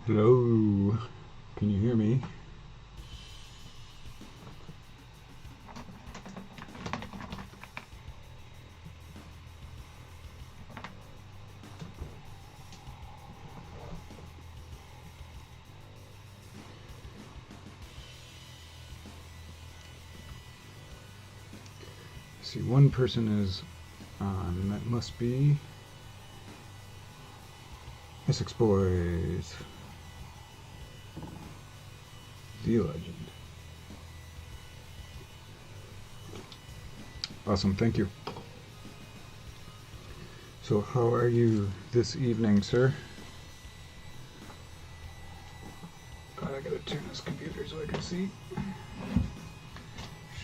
Hello, can you hear me? See, one person is on, that must be Essex Boys, the legend. Awesome, thank you. So how are you this evening, sir? I gotta turn this computer so I can see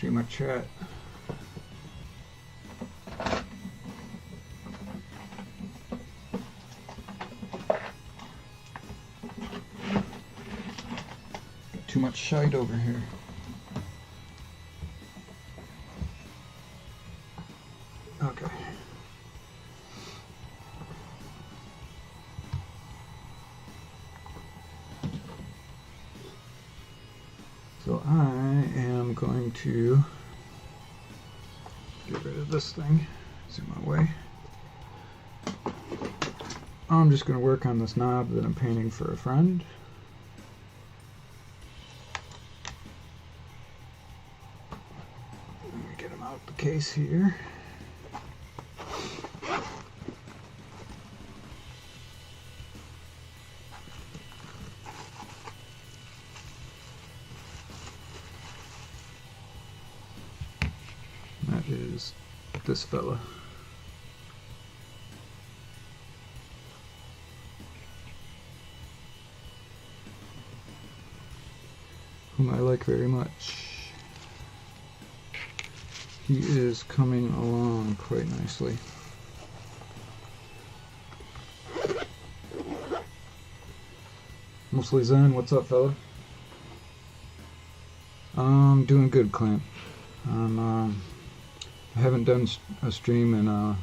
my chat. Too much shite over here. Okay. So I am going to get rid of this thing, zoom away. I'm just going to work on this knob that I'm painting for a friend. Let me get him out the case here. That is this fella. Whom I like very much. He is coming along quite nicely. Mostly Zen, what's up, fella? I'm doing good, Clint. I haven't done a stream in a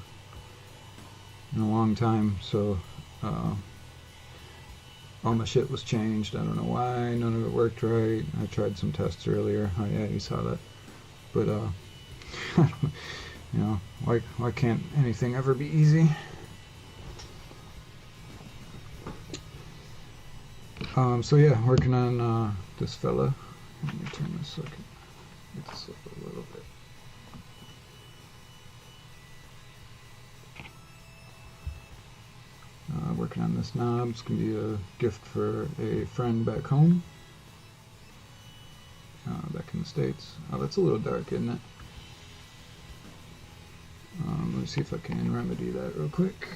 long time, so all my shit was changed. I don't know why, none of it worked right. I tried some tests earlier. Oh yeah, you saw that. But you know, why can't anything ever be easy? So yeah, working on this fella. Let me turn this so I can get this up a little bit. Working on this knob. It's going to be a gift for a friend back home. Back in the States. Oh, that's a little dark, isn't it? Let me see if I can remedy that real quick.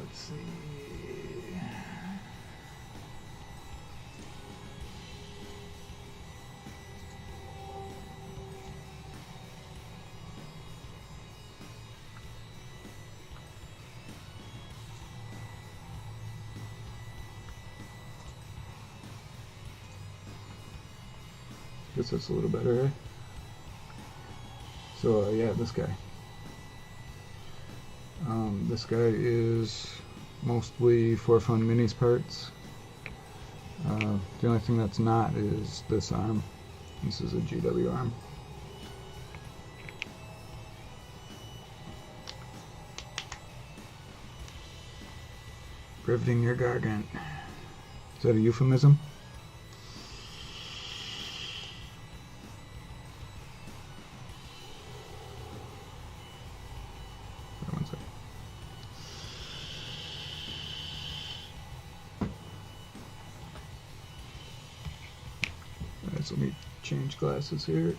Let's see. Guess that's a little better, eh? So yeah, this guy. This guy is mostly for fun minis parts. The only thing that's not is this arm. This is a GW arm. Riveting your gargant. Is that a euphemism? So let me change glasses here.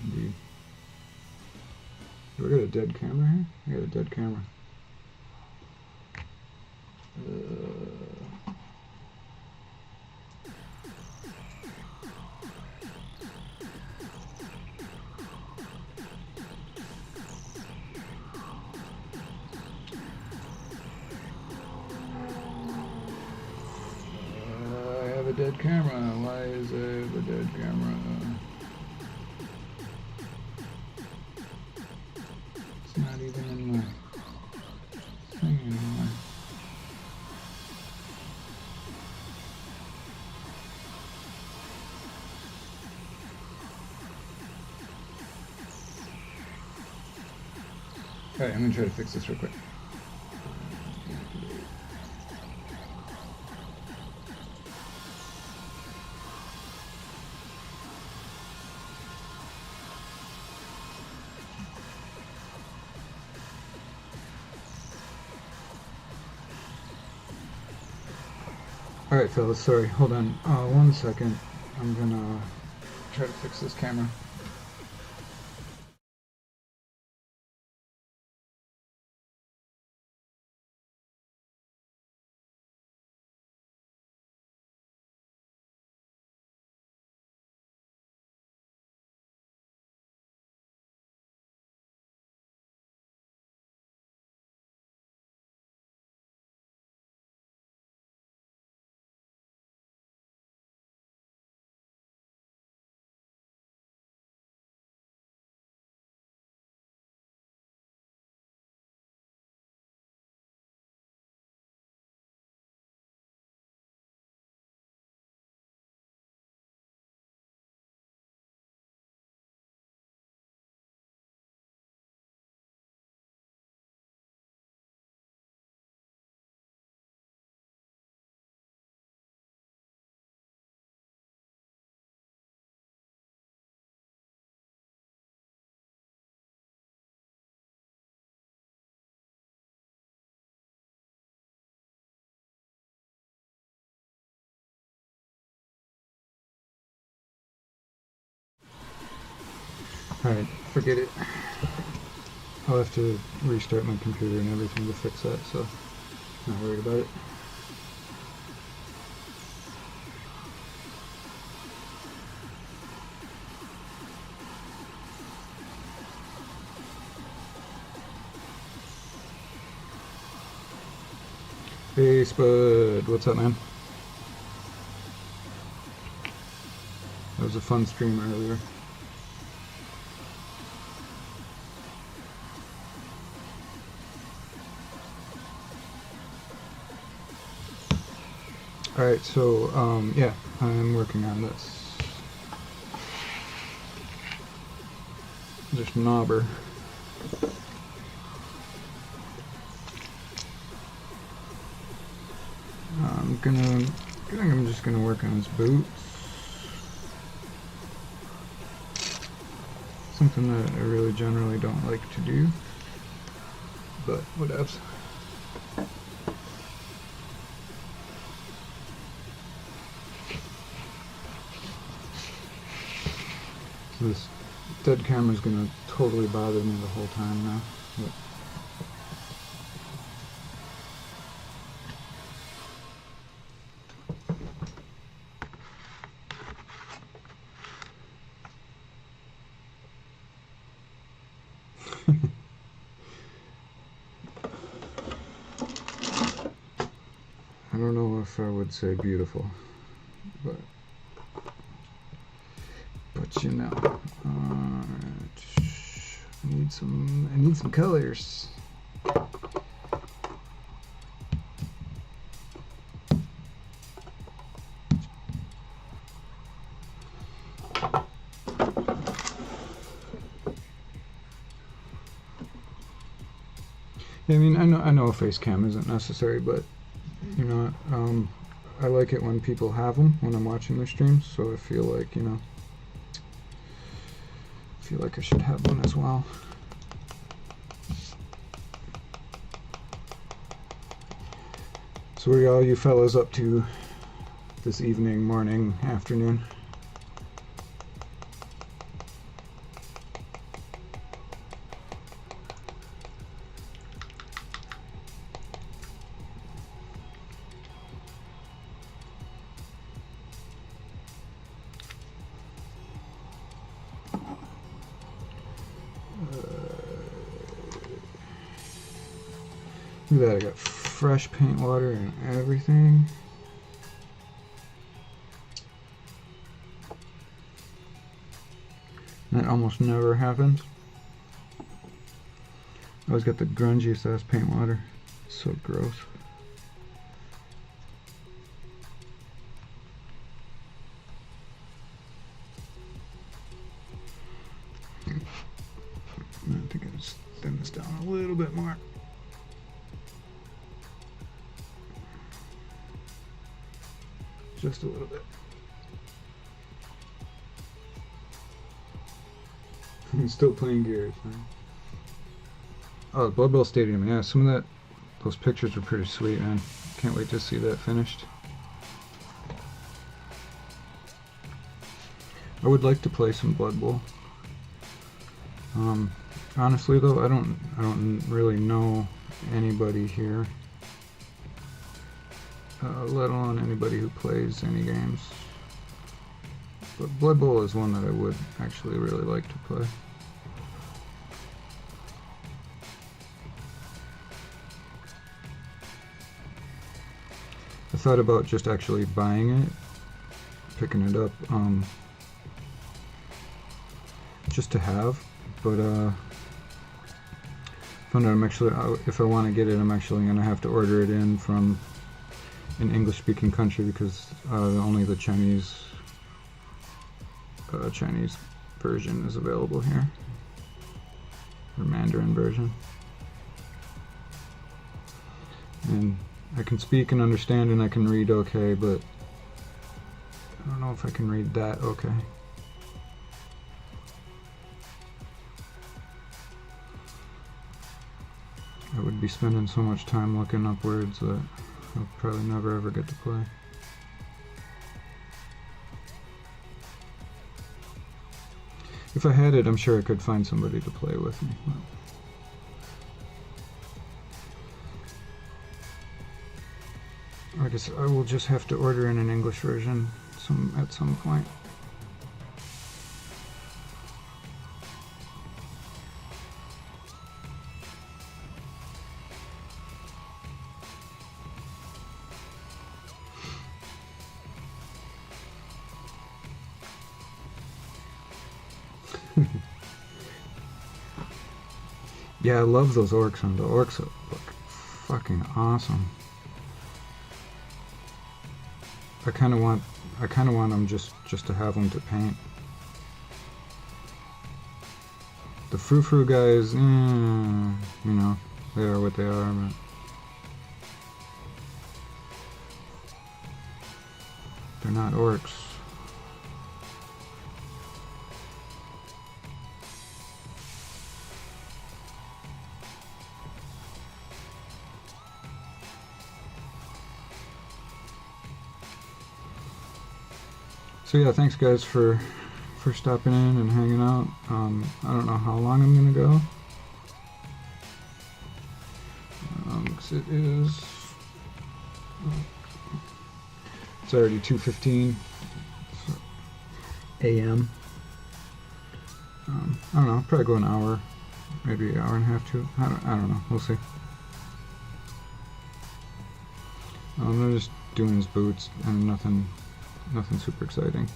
Indeed. Do I got a dead camera here? I got a dead camera. dead camera? Why is it the dead camera? It's not even in the thing anymore. Alright, I'm gonna try to fix this real quick. Alright fellas, sorry, hold on 1 second. I'm gonna try to fix this camera. Alright, forget it. I'll have to restart my computer and everything to fix that, so not worried about it. Hey Spud, what's up man? That was a fun stream earlier. Alright, so, yeah, I'm working on this. Just knobber. I think I'm just gonna work on his boots. Something that I really generally don't like to do, but whatevs. This dead camera's gonna totally bother me the whole time now. But I don't know if I would say beautiful, but you know, I need some colors. Yeah, I mean, I know a face cam isn't necessary, but you know, I like it when people have them when I'm watching their streams, so I feel like, you know, I should have one as well. So what are all you fellas up to this evening, morning, afternoon? Look at that, I got fresh paint water and everything. That almost never happens. I always got the grungiest ass paint water. It's so gross. I think I just thin this down a little bit more. Just a little bit. I'm still playing Gears, man. Oh, Blood Bowl Stadium, yeah, some of that, those pictures were pretty sweet, man. Can't wait to see that finished. I would like to play some Blood Bowl. Honestly though, I don't really know anybody here, let alone anybody who plays any games. But Blood Bowl is one that I would actually really like to play. I thought about just actually buying it, picking it up, just to have, but found out I'm actually, if I want to get it, I'm actually going to have to order it in from an English-speaking country because only the Chinese version is available here, or Mandarin version. And I can speak and understand and I can read okay, but I don't know if I can read that okay. I would be spending so much time looking up words that I'll probably never ever get to play. If I had it, I'm sure I could find somebody to play with me. I guess I will just have to order in an English version at some point. Yeah, I love those orcs, and the orcs look fucking awesome. I kind of want them just to have them to paint. The frou-frou guys, you know, they are what they are, but they're not orcs. So yeah, thanks guys for stopping in and hanging out. I don't know how long I'm gonna go. 'Cause it's already 2:15 a.m. I don't know, probably go an hour, maybe an hour and a half, two. I don't know. We'll see. I'm just doing his boots and nothing super exciting.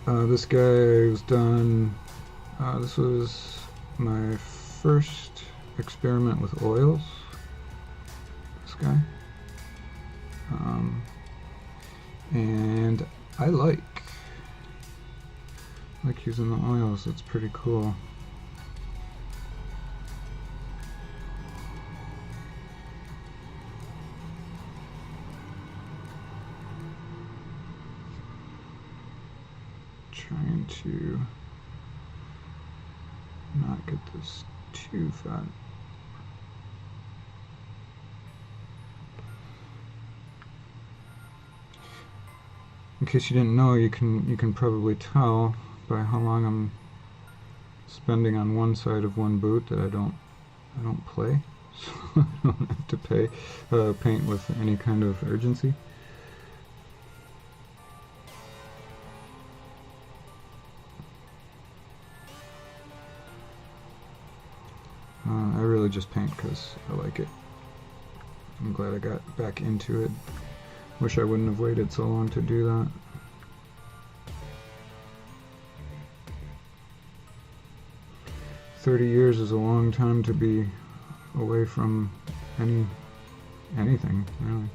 This guy was done. This was my first experiment with oils. This guy, and I like using the oils. It's pretty cool. Trying to not get this too fat. In case you didn't know, you can probably tell by how long I'm spending on one side of one boot that I don't play, so I don't have to paint with any kind of urgency. I really just paint because I like it. I'm glad I got back into it. Wish I wouldn't have waited so long to do that. 30 years is a long time to be away from anything, really.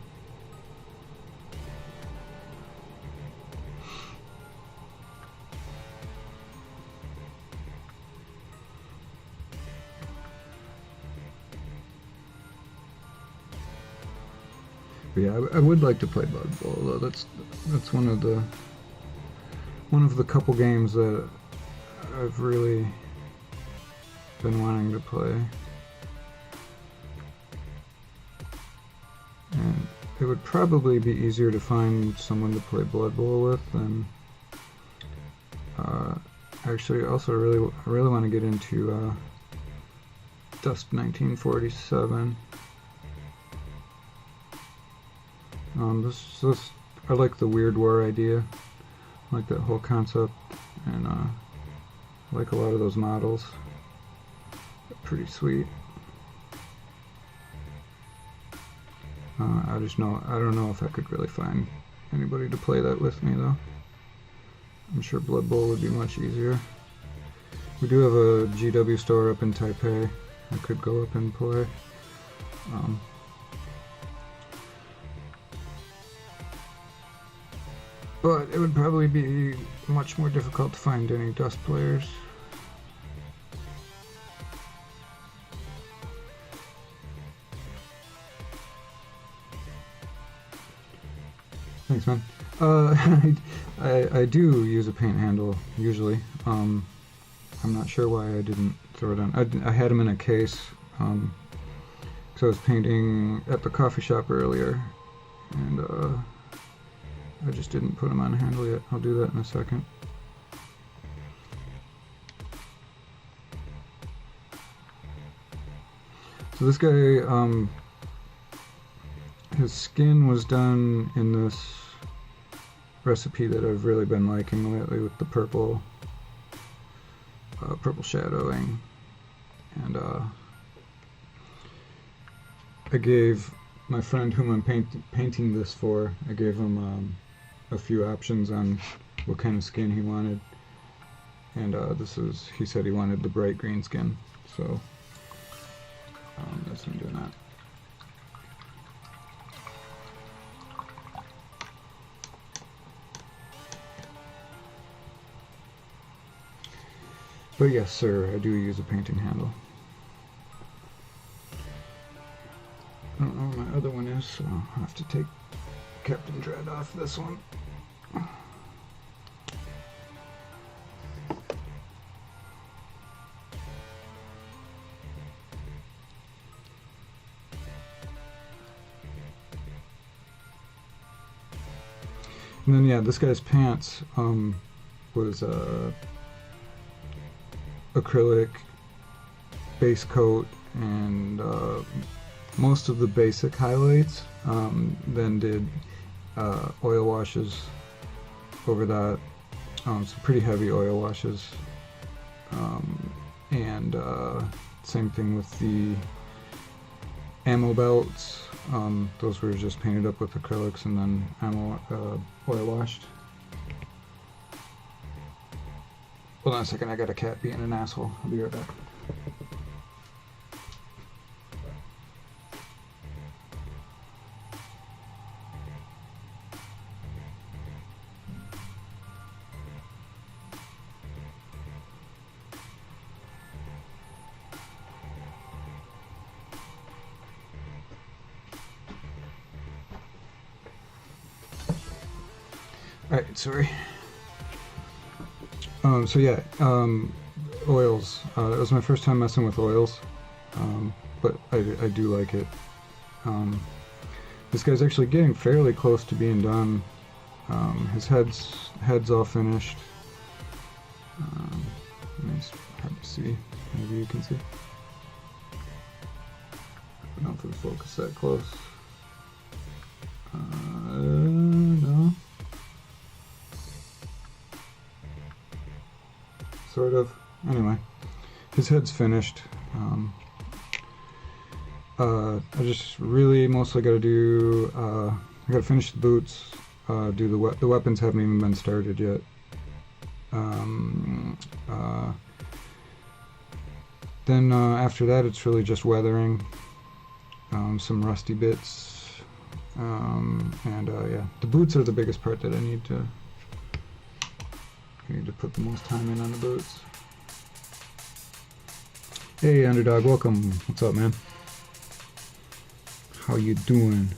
But yeah, I would like to play Blood Bowl, though. That's one of the couple games that I've really been wanting to play. And it would probably be easier to find someone to play Blood Bowl with than actually also I really want to get into Dust 1947. This I like the Weird War idea. I like that whole concept, and I like a lot of those models. They're pretty sweet. I don't know if I could really find anybody to play that with me, though. I'm sure Blood Bowl would be much easier. We do have a GW store up in Taipei. I could go up and play. But it would probably be much more difficult to find any Dust players. Thanks, man. I do use a paint handle usually. I'm not sure why I didn't throw it on. I had them in a case because I was painting at the coffee shop earlier, and I just didn't put them on a handle yet. I'll do that in a second. So this guy, his skin was done in this recipe that I've really been liking lately with the purple shadowing, and I gave my friend whom I'm painting this for, I gave him a few options on what kind of skin he wanted, and he said he wanted the bright green skin, so that's him doing that. But yes, sir, I do use a painting handle. I don't know where my other one is, so I'll have to take Captain Dread off this one. And then yeah, this guy's pants was acrylic base coat and most of the basic highlights, then did oil washes over that, some pretty heavy oil washes, and same thing with the ammo belts. Those were just painted up with acrylics and then oil washed. Hold on a second, I got a cat being an asshole. I'll be right back. Alright, sorry. So yeah, oils. It was my first time messing with oils, but I do like it. This guy's actually getting fairly close to being done. His head's all finished. It's hard to see. Maybe you can see. I don't know if it'll focus that close. No. Sort of. Anyway, his head's finished. I just really mostly got to do. I got to finish the boots. Do the weapons haven't even been started yet. Then after that, it's really just weathering, some rusty bits, and yeah, the boots are the biggest part that I need to put the most time in on the boots. Hey, Underdog, welcome. What's up, man? How you doing?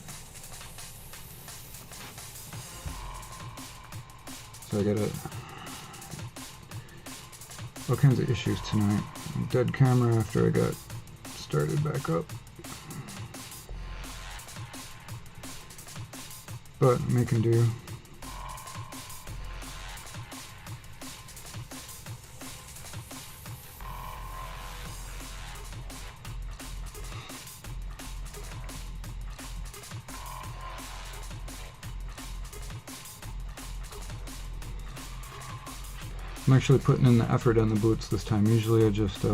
So I got all kinds of issues tonight. Dead camera after I got started back up. But making do. I'm actually putting in the effort on the boots this time. Usually I just hit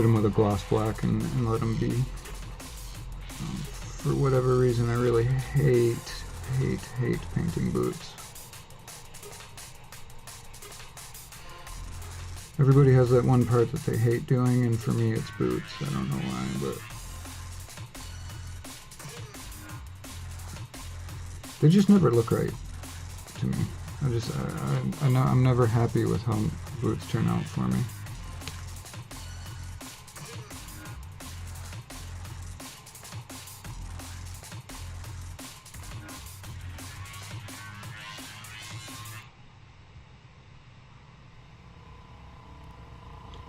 them with a gloss black and let them be. For whatever reason, I really hate painting boots. Everybody has that one part that they hate doing, and for me it's boots. I don't know why, but they just never look right to me. I'm never happy with how boots turn out for me.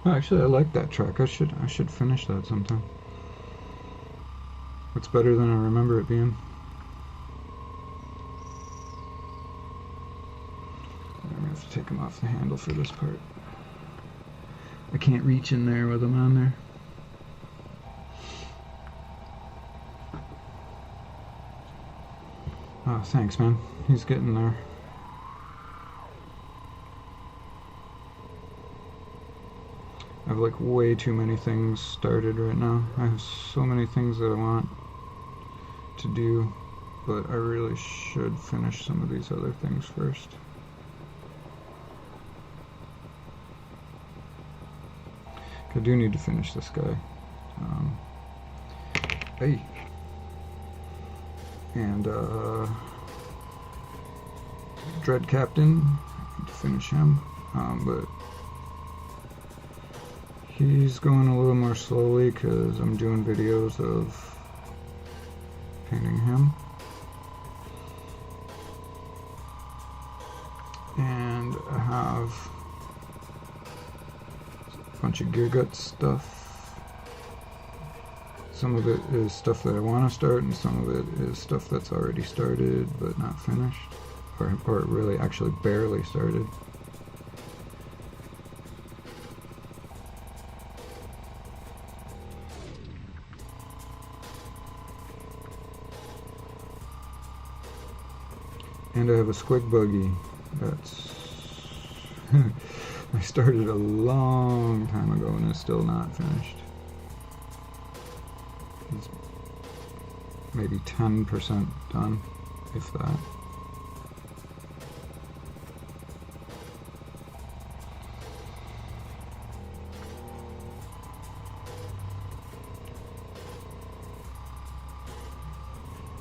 Oh, actually, I like that track. I should finish that sometime. It's better than I remember it being. Take them off the handle for this part. I can't reach in there with them on there. Oh, thanks, man. He's getting there. I have like way too many things started right now. I have so many things that I want to do, but I really should finish some of these other things first. I do need to finish this guy. Hey. And Dread Captain, I need to finish him, but he's going a little more slowly because I'm doing videos of painting him. And I have bunch of Gear Guts stuff. Some of it is stuff that I want to start, and some of it is stuff that's already started but not finished, or really actually barely started. And I have a squig buggy that's I started a long time ago and it's still not finished. It's maybe 10% done, if that.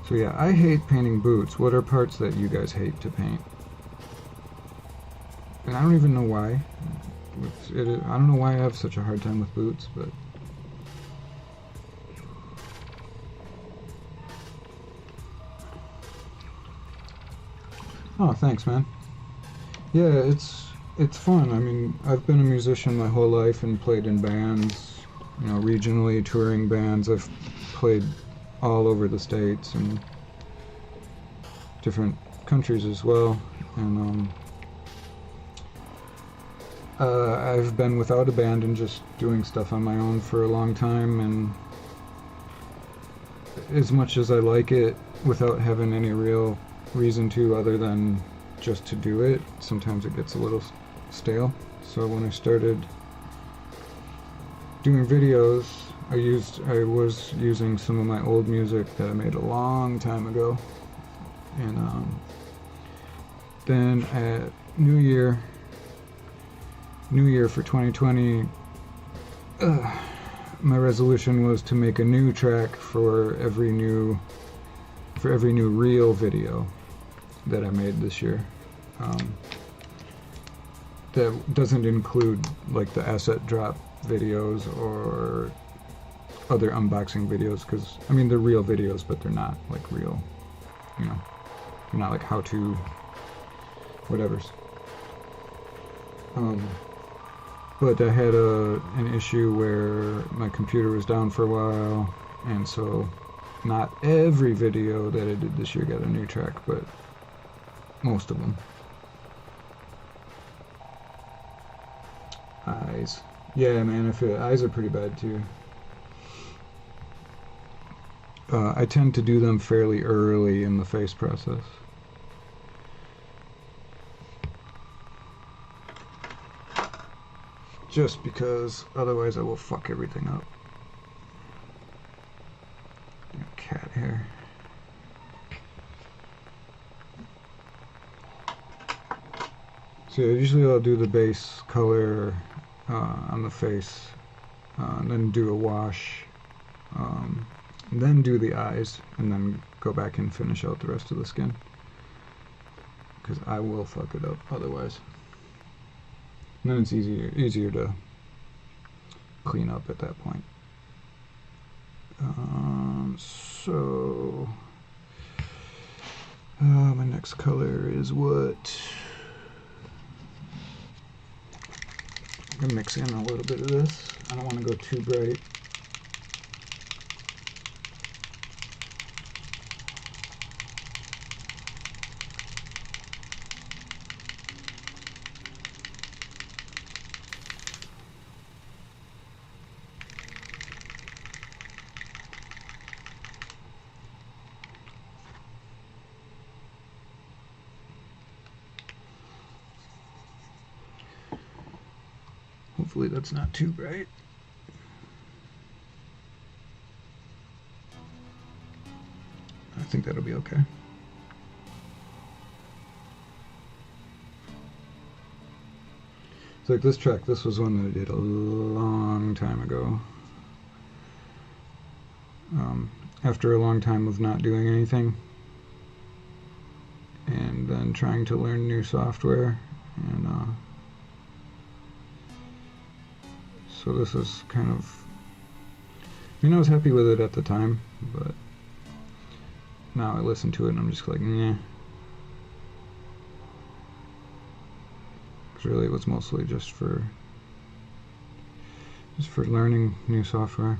So yeah, I hate painting boots. What are parts that you guys hate to paint? And I don't even know why. I don't know why I have such a hard time with boots, but oh, thanks, man. Yeah, it's fun. I mean, I've been a musician my whole life and played in bands, you know, regionally touring bands. I've played all over the States and different countries as well, and I've been without a band and just doing stuff on my own for a long time, and as much as I like it, without having any real reason to other than just to do it, sometimes it gets a little stale. So when I started doing videos, I was using some of my old music that I made a long time ago, and then at New Year for 2020, my resolution was to make a new track for every new reel video that I made this year. That doesn't include like the asset drop videos or other unboxing videos, because I mean they're real videos, but they're not like real, you know, they're not like how-to whatevers. But I had an issue where my computer was down for a while, and so not every video that I did this year got a new track, but most of them. Eyes. Yeah, man, I feel eyes are pretty bad too. I tend to do them fairly early in the face process. Just because otherwise I will fuck everything up. Cat hair. So usually I'll do the base color on the face, and then do a wash, and then do the eyes, and then go back and finish out the rest of the skin, because I will fuck it up otherwise. And then it's easier to clean up at that point. So my next color is what? I'm gonna mix in a little bit of this. I don't want to go too bright. Hopefully that's not too bright. I think that'll be okay. It's like this track, this was one that I did a long time ago. After a long time of not doing anything, and then trying to learn new software, and so this is kind of, I mean, I was happy with it at the time, but now I listen to it and I'm just like, nah. Because really it was mostly just for learning new software.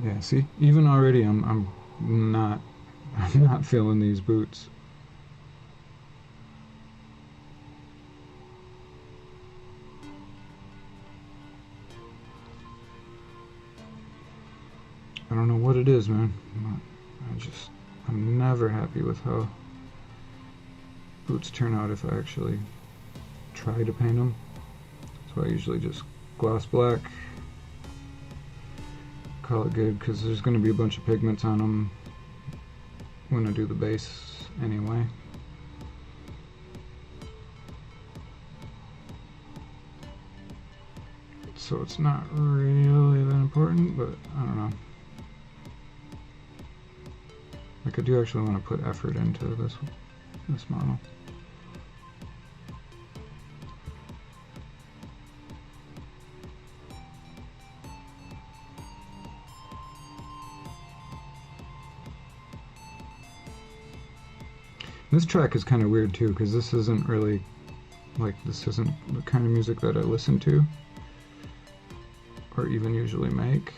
Yeah, see, even already I'm not feeling these boots. I don't know what it is, man. I'm never happy with how boots turn out if I actually try to paint them. So I usually just gloss black, call it good, because there's going to be a bunch of pigments on them when I do the base anyway. So it's not really that important, but I don't know. Like, I do actually want to put effort into this model. This track is kind of weird too, because this isn't really, like, this isn't the kind of music that I listen to, or even usually make.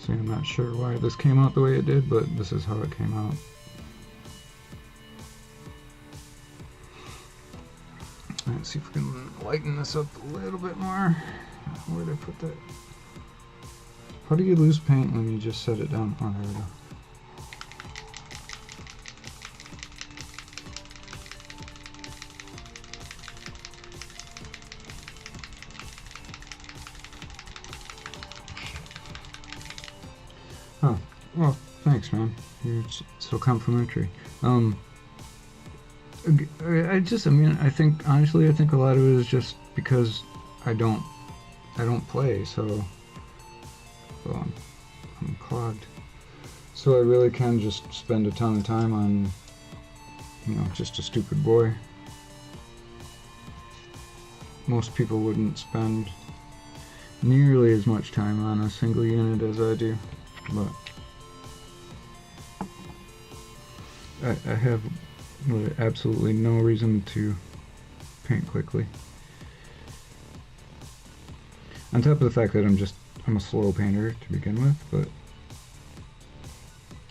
So I'm not sure why this came out the way it did, but this is how it came out. Let's see if we can lighten this up a little bit more. Where did I put that? How do you lose paint when you just set it down? Oh, there we go. Well, thanks, man. You're so complimentary. I mean, I think, honestly, I think a lot of it is just because I don't play, so, well, I'm clogged. So I really can just spend a ton of time on, you know, just a stupid boy. Most people wouldn't spend nearly as much time on a single unit as I do, but I have absolutely no reason to paint quickly. On top of the fact that I'm a slow painter to begin with, but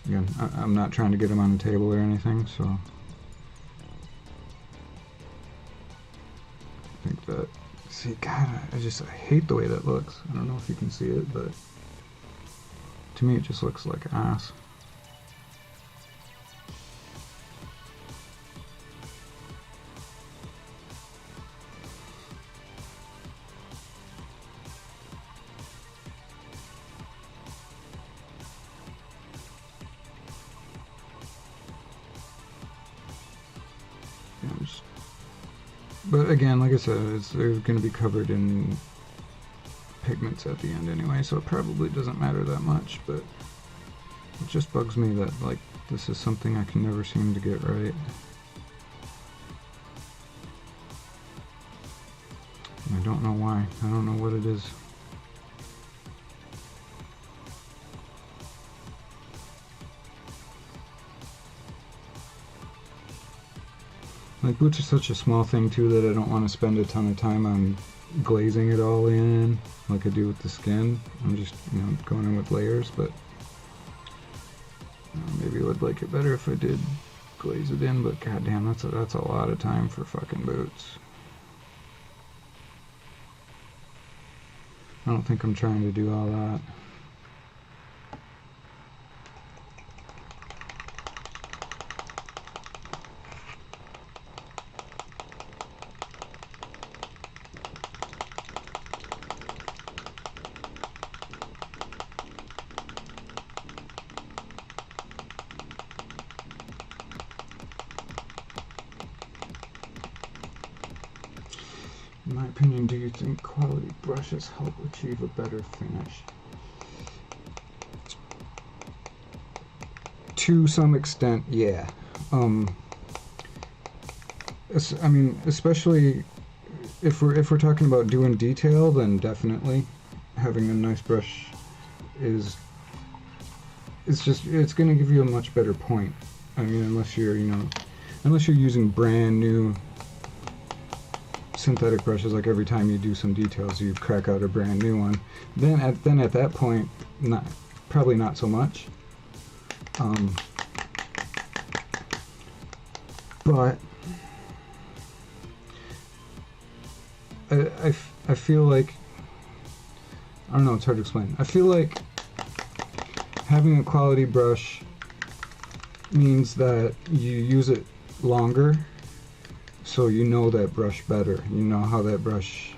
again, I'm not trying to get them on the table or anything, so I think that, see, God, I hate the way that looks. I don't know if you can see it, but to me it just looks like ass. But again, like I said, they're going to be covered in pigments at the end anyway, so it probably doesn't matter that much, but it just bugs me that, like, this is something I can never seem to get right. And I don't know why. I don't know what it is. Like, boots are such a small thing too that I don't want to spend a ton of time on glazing it all in like I do with the skin. I'm just, you know, going in with layers, but maybe I would like it better if I did glaze it in, but goddamn, that's a lot of time for fucking boots. I don't think I'm trying to do all that. In my opinion, do you think quality brushes help achieve a better finish? To some extent, yeah. I mean, especially if we're talking about doing detail, then definitely having a nice brush it's going to give you a much better point. I mean, unless you're using brand new synthetic brushes, like every time you do some details you crack out a brand new one, then at that point, probably not so much. But I feel like, I don't know, it's hard to explain. I feel like having a quality brush means that you use it longer, so you know that brush better. You know how that brush,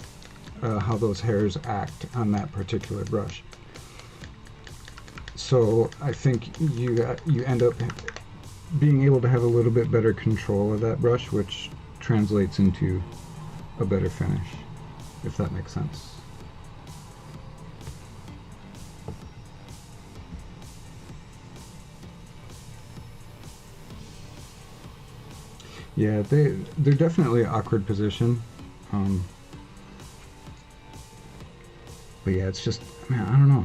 how those hairs act on that particular brush. So I think you end up being able to have a little bit better control of that brush, which translates into a better finish, if that makes sense. Yeah, they're definitely an awkward position. But yeah, it's just, man, I don't know.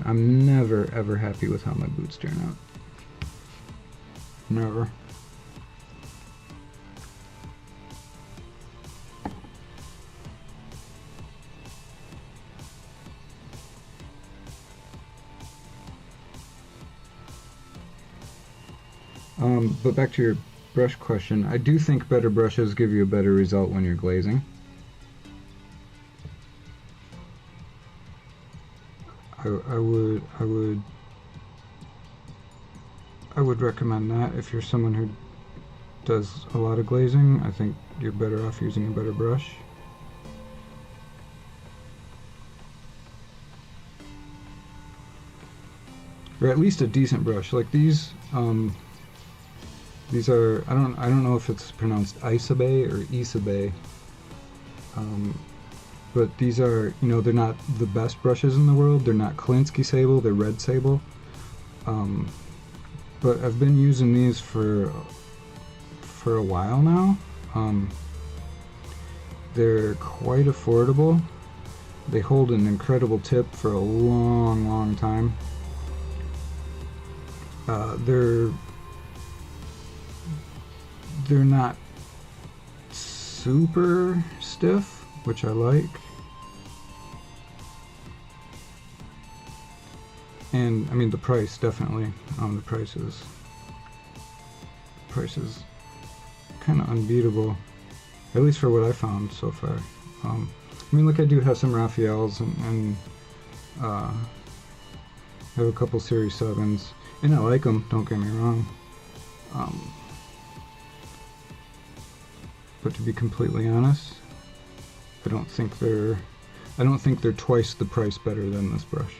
I'm never ever happy with how my boots turn out. Never. But back to your brush question, I do think better brushes give you a better result when you're glazing. I would recommend that if you're someone who does a lot of glazing. I think you're better off using a better brush. or at least a decent brush. Like these are, I don't know if it's pronounced Isabe or Isabe, but these are, you know, they're not the best brushes in the world. They're not Klinsky sable, they're red sable. But I've been using these for a while now. They're quite affordable. They hold an incredible tip for a long time. They're not super stiff, which I like. And I mean the price, definitely. The price is kind of unbeatable, at least for what I found so far. I mean, look, I do have some Raphaels and have a couple Series 7s, and I like them, don't get me wrong. But to be completely honest, I don't think they're twice the price better than this brush.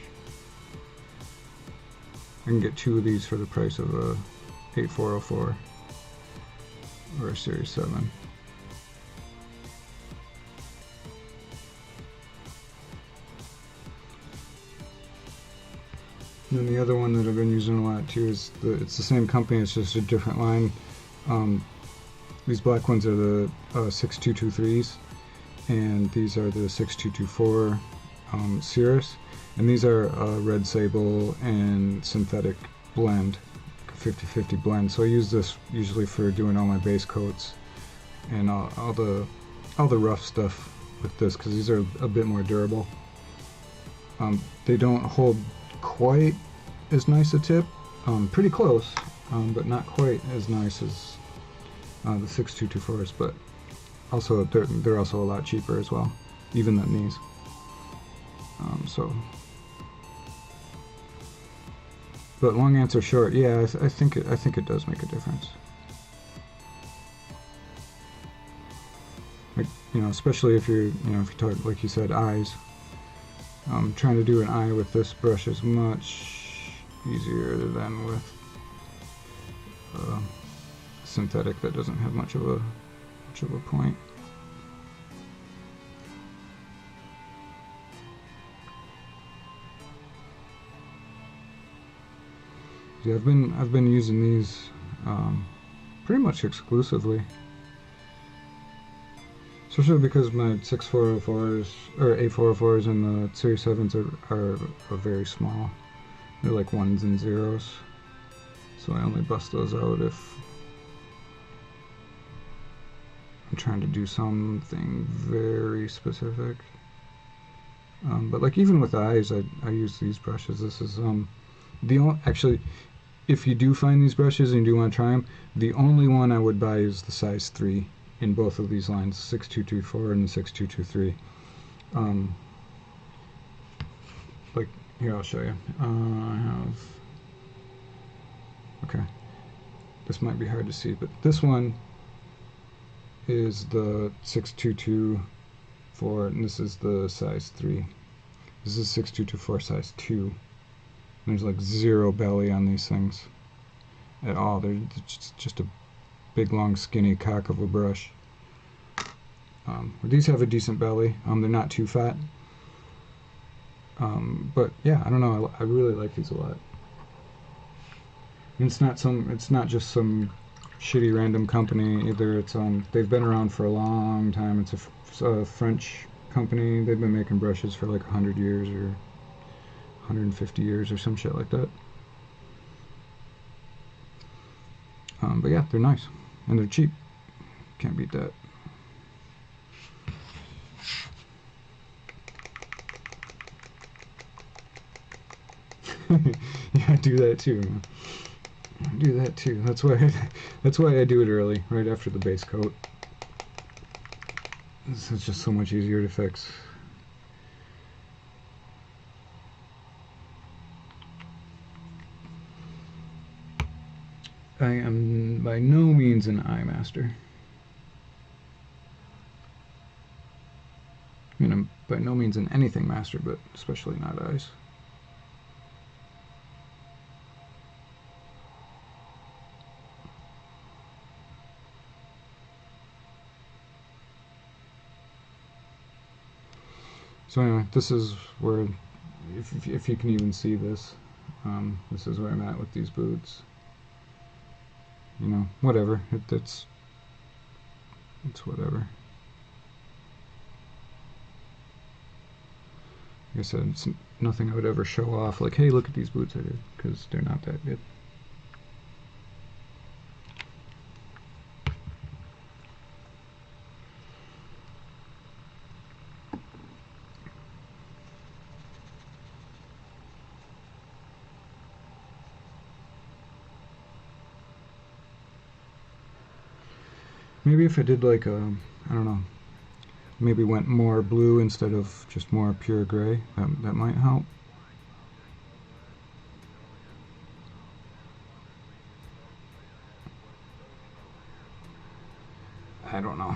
I can get 2 of these for the price of a 8404 or a Series 7. And then the other one that I've been using a lot too is it's the same company, it's just a different line. These black ones are the 6223s, and these are the 6224 Cirrus, and these are red sable and synthetic blend, 50-50 blend. So I use this usually for doing all my base coats and all the rough stuff with this, because these are a bit more durable. They don't hold quite as nice a tip, pretty close, but not quite as nice as the 6224s, but also they're also a lot cheaper as well, even than these. But long answer short, yeah, I think it does make a difference. Like, you know, especially if you're, you know, if you talk, like you said, eyes. Trying to do an eye with this brush is much easier than with synthetic that doesn't have much of a point. Yeah, I've been using these pretty much exclusively, especially because my 6404s or 8404s and the Series 7s are very small. They're like 1s and 0s, so I only bust those out if I'm trying to do something very specific. But like even with eyes, I use these brushes. This is actually, if you do find these brushes and you do want to try them, the only one I would buy is the size 3 in both of these lines, 6224 and the 6223. Like, here, I'll show you. I have, okay, this might be hard to see, but this one is the 6224, and this is the size 3. This is 6224 size 2. There's like 0 belly on these things at all. They're just a big, long, skinny cock of a brush. These have a decent belly. They're not too fat. But yeah, I don't know. I really like these a lot. And it's not just some shitty random company either. It's they've been around for a long time. It's a French company. They've been making brushes for like 100 years or 150 years or some shit like that. But yeah, they're nice and they're cheap. Can't beat that. Yeah, I do that too. I do that too. That's why I do it early, right after the base coat. This is just so much easier to fix. I am by no means an eye master. I mean, I'm by no means an anything master, but especially not eyes. So anyway, this is where, if you can even see this, this is where I'm at with these boots. You know, whatever. It's whatever. Like I said, it's nothing I would ever show off. Like, hey, look at these boots I did, because they're not that good. Maybe if I did like a, I don't know, maybe went more blue instead of just more pure gray, that might help. I don't know.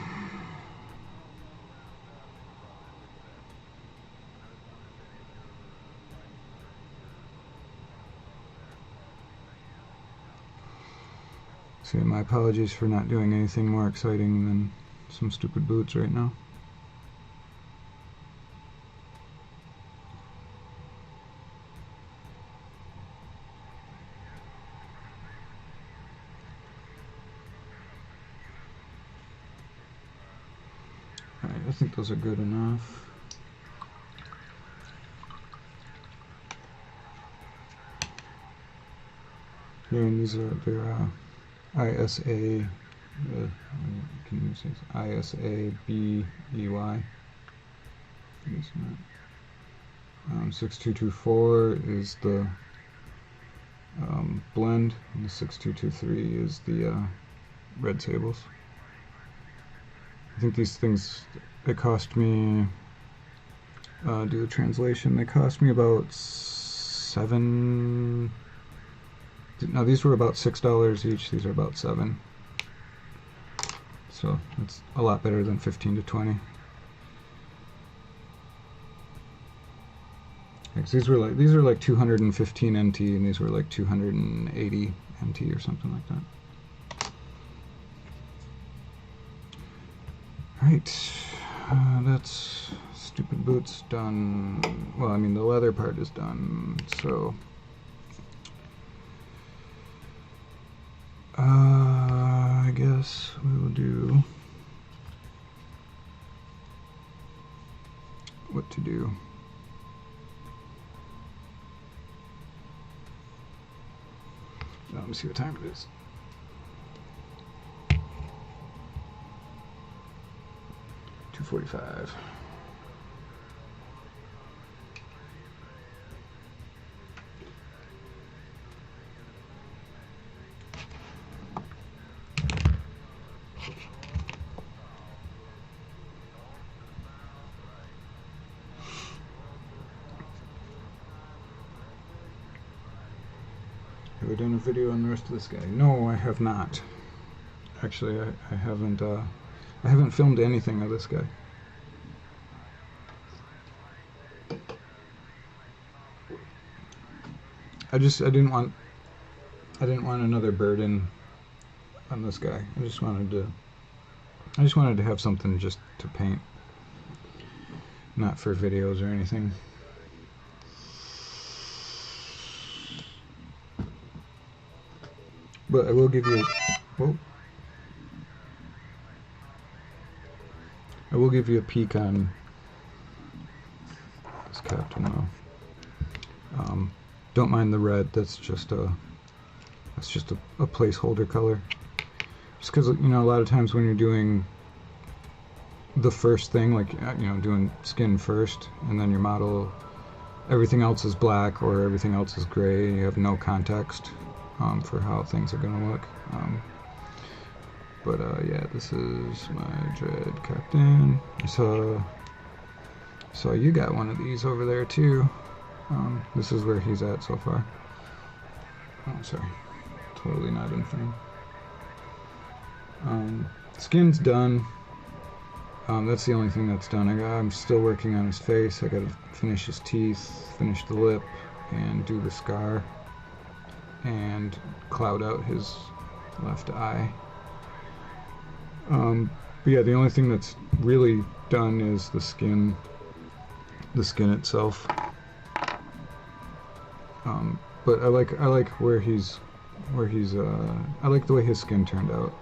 So my apologies for not doing anything more exciting than some stupid boots right now. Alright, I think those are good enough. Yeah, and these are, they're ISA, can you say ISABEY? 6224 is the blend, and the 6223 is the red sables. I think these things, they cost me, do the translation, they cost me about no, these were about $6 each, these are about $7. So it's a lot better than 15 to 20. These are like 215 NT, and these were like 280 NT or something like that. Right, that's stupid boots done. Well, I mean the leather part is done, so I guess we will do what to do. Let me see what time it is. $2:45. Have I done a video on the rest of this guy? No, I have not. Actually, I haven't filmed anything of this guy. I didn't want another burden on this guy. I just wanted to have something just to paint, not for videos or anything. But I will give you a peek on this captain though. Don't mind the red. That's just a placeholder color. Just because, you know, a lot of times when you're doing the first thing, like, you know, doing skin first, and then your model, everything else is black or everything else is gray. You have no context for how things are going to look. Yeah, this is my dread captain. I saw you got one of these over there too. This is where he's at so far. Oh, sorry, totally not in frame. Skin's done. That's the only thing that's done. I'm still working on his face. I gotta finish his teeth, finish the lip, and do the scar, and cloud out his left eye. But yeah, the only thing that's really done is the skin. the skin itself. But I like where he's I like the way his skin turned out.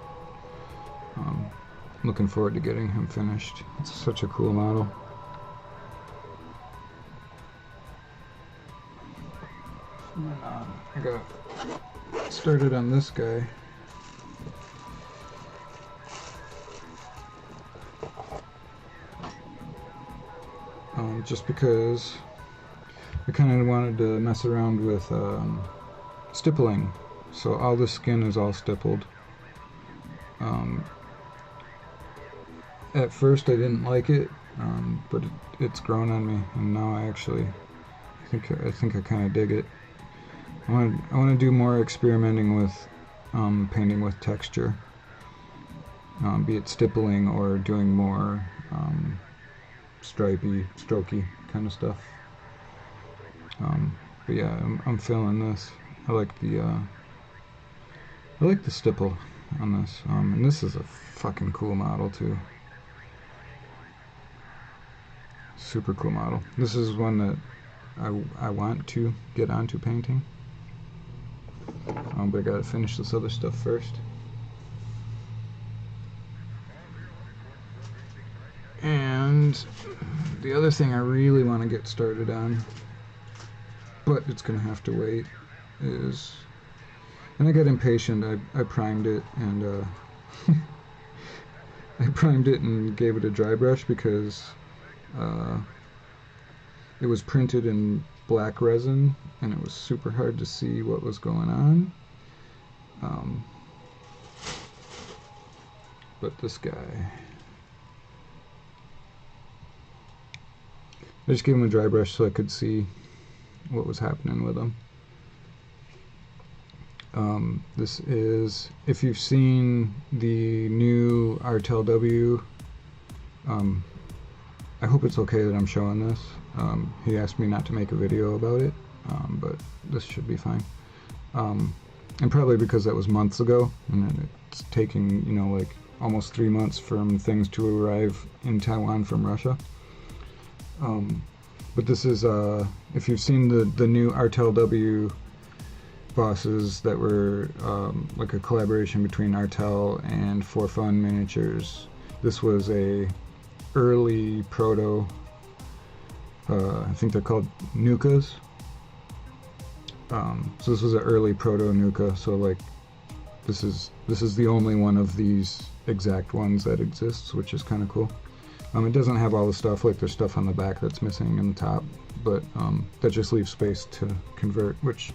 Looking forward to getting him finished. It's such a cool model. And then, I got started on this guy. Just because I kind of wanted to mess around with stippling. So all the skin is all stippled. At first I didn't like it, but it's grown on me, and now I think I kind of dig it. I want to do more experimenting with painting with texture, be it stippling or doing more stripey, strokey kind of stuff. But yeah, I'm feeling this. I like the stipple on this, and this is a fucking cool model too. Super cool model. This is one that I want to get onto painting, but I gotta finish this other stuff first. And the other thing I really want to get started on, but it's gonna have to wait, is, and I got impatient. I primed it, and I primed it and gave it a dry brush because it was printed in black resin and it was super hard to see what was going on. But this guy, I just gave him a dry brush so I could see what was happening with him. This is, if you've seen the new RTLW, I hope it's okay that I'm showing this. He asked me not to make a video about it, but this should be fine. And probably because that was months ago, and it's taking, you know, like almost 3 months from things to arrive in Taiwan from Russia. But this is, if you've seen the new RTLW bosses that were like a collaboration between Artel and For Fun Miniatures, this was a early proto, I think they're called Nukas. So this was an early proto Nuka, so like this is the only one of these exact ones that exists, which is kind of cool. It doesn't have all the stuff, like there's stuff on the back that's missing in the top, but that just leaves space to convert, which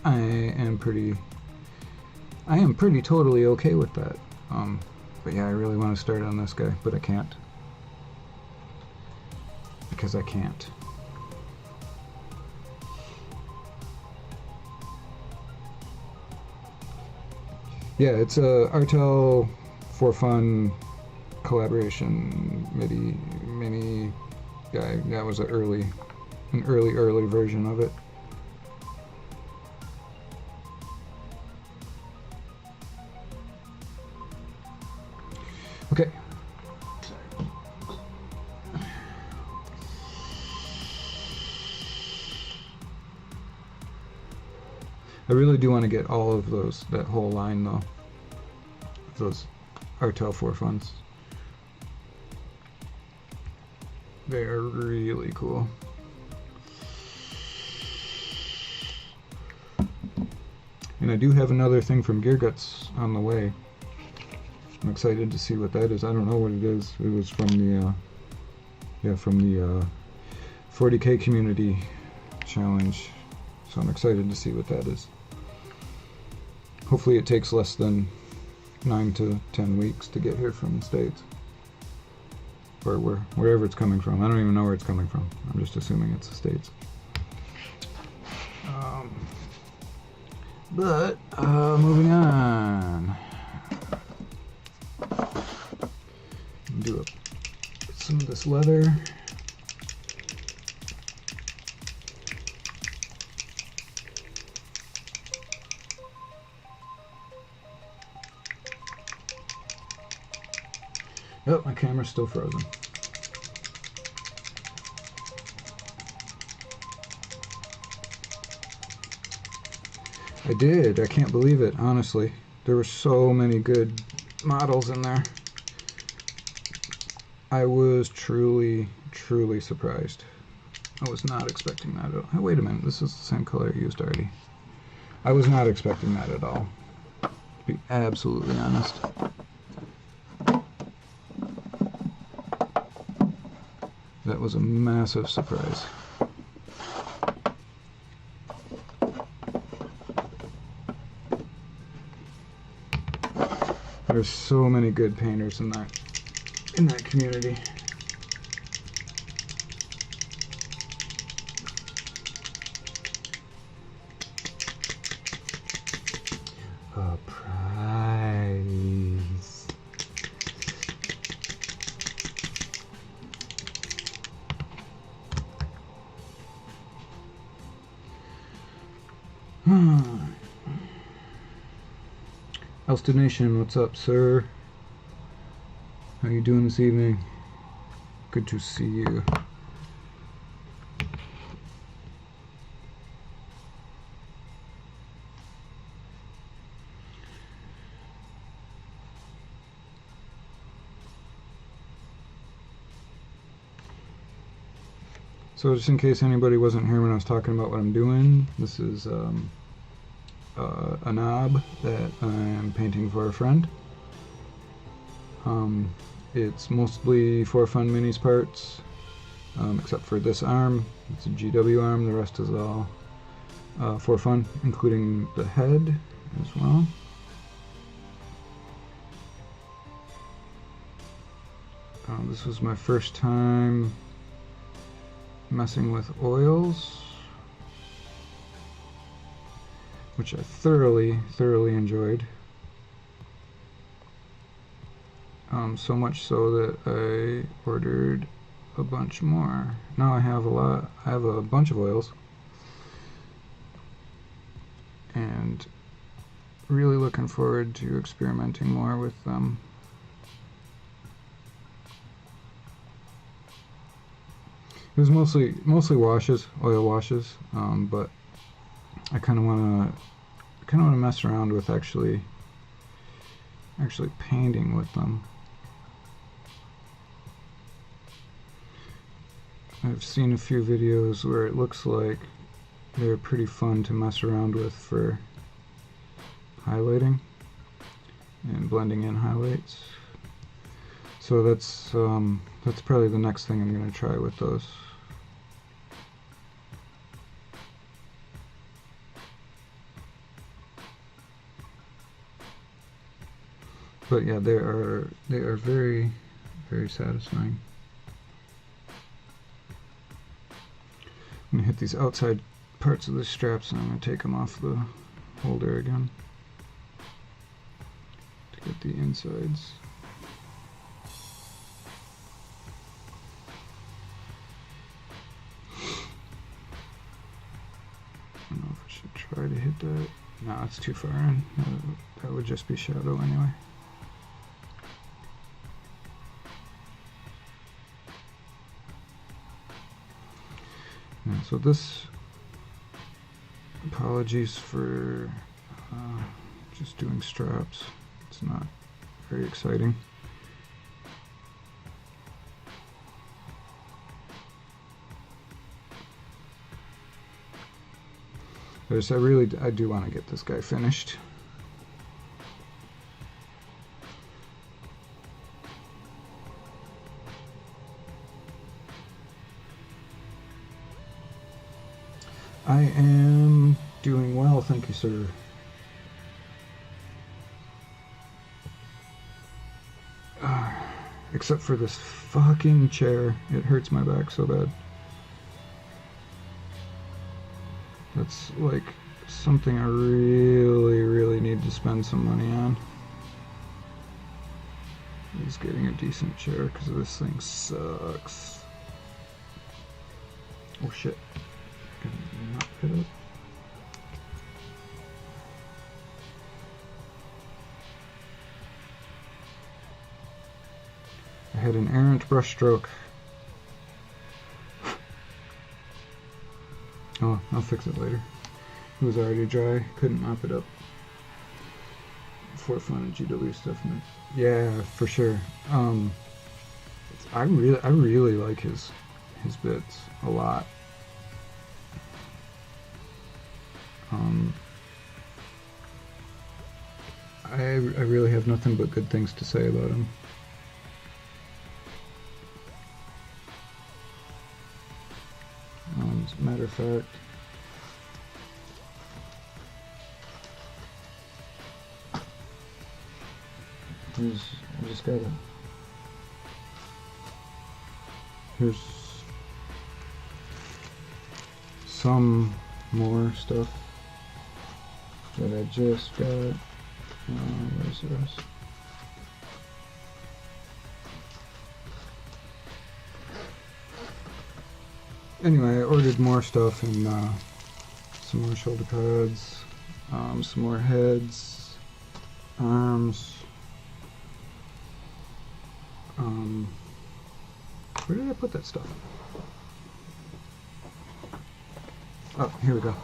I am pretty totally okay with that. But yeah, I really want to start on this guy, but I can't. Because I can't. Yeah, it's a Artel For Fun collaboration mini guy. That was an early version of it. Okay. I really do want to get all of those, that whole line though. Those Artel For Funs. They are really cool. And I do have another thing from Gear Guts on the way. I'm excited to see what that is. I don't know what it is. It was from the 40K community challenge. So I'm excited to see what that is. Hopefully it takes less than 9 to 10 weeks to get here from the States. Or wherever it's coming from. I don't even know where it's coming from. I'm just assuming it's the States. But moving on. Do some of this leather. Oh, my camera's still frozen. I did. I can't believe it, honestly. There were so many good models in there. I was truly, truly surprised. I was not expecting that at all. Hey, wait a minute, this is the same color I used already. I was not expecting that at all, to be absolutely honest. That was a massive surprise. There's so many good painters in that community. A prize. Elster Nation, what's up, sir? How you doing this evening? Good to see you. So just in case anybody wasn't here when I was talking about what I'm doing, this is a knob that I'm painting for a friend. It's mostly for fun minis parts, except for this arm. It's a GW arm. The rest is all for fun, including the head as well. This was my first time messing with oils, which I thoroughly enjoyed. So much so that I ordered a bunch more. Now I have a bunch of oils, and really looking forward to experimenting more with them. It was mostly washes, oil washes, but I kind of want to mess around with actually painting with them. I've seen a few videos where it looks like they're pretty fun to mess around with for highlighting and blending in highlights. So that's probably the next thing I'm going to try with those. But yeah, they are very, very satisfying. I'm going to hit these outside parts of the straps, and I'm going to take them off the holder again to get the insides. I don't know if I should try to hit that. No, it's too far in. That would just be shadow anyway. Yeah, so this, apologies for just doing straps. It's not very exciting. But I do want to get this guy finished. I am doing well, thank you, sir. Except for this fucking chair. It hurts my back so bad. That's like something I really need to spend some money on. Is getting a decent chair, because this thing sucks. Oh shit. Not hit it. I had an errant brush stroke. Oh, I'll fix it later. It was already dry. Couldn't mop it up. For fun and GW stuff, man. Yeah, for sure. I really like his bits a lot. I really have nothing but good things to say about him. As a matter of fact, I just gotta. Here's some more stuff that I just got. Where's the rest? Anyway, I ordered more stuff and some more shoulder pads, some more heads, arms. Where did I put that stuff? Oh, here we go.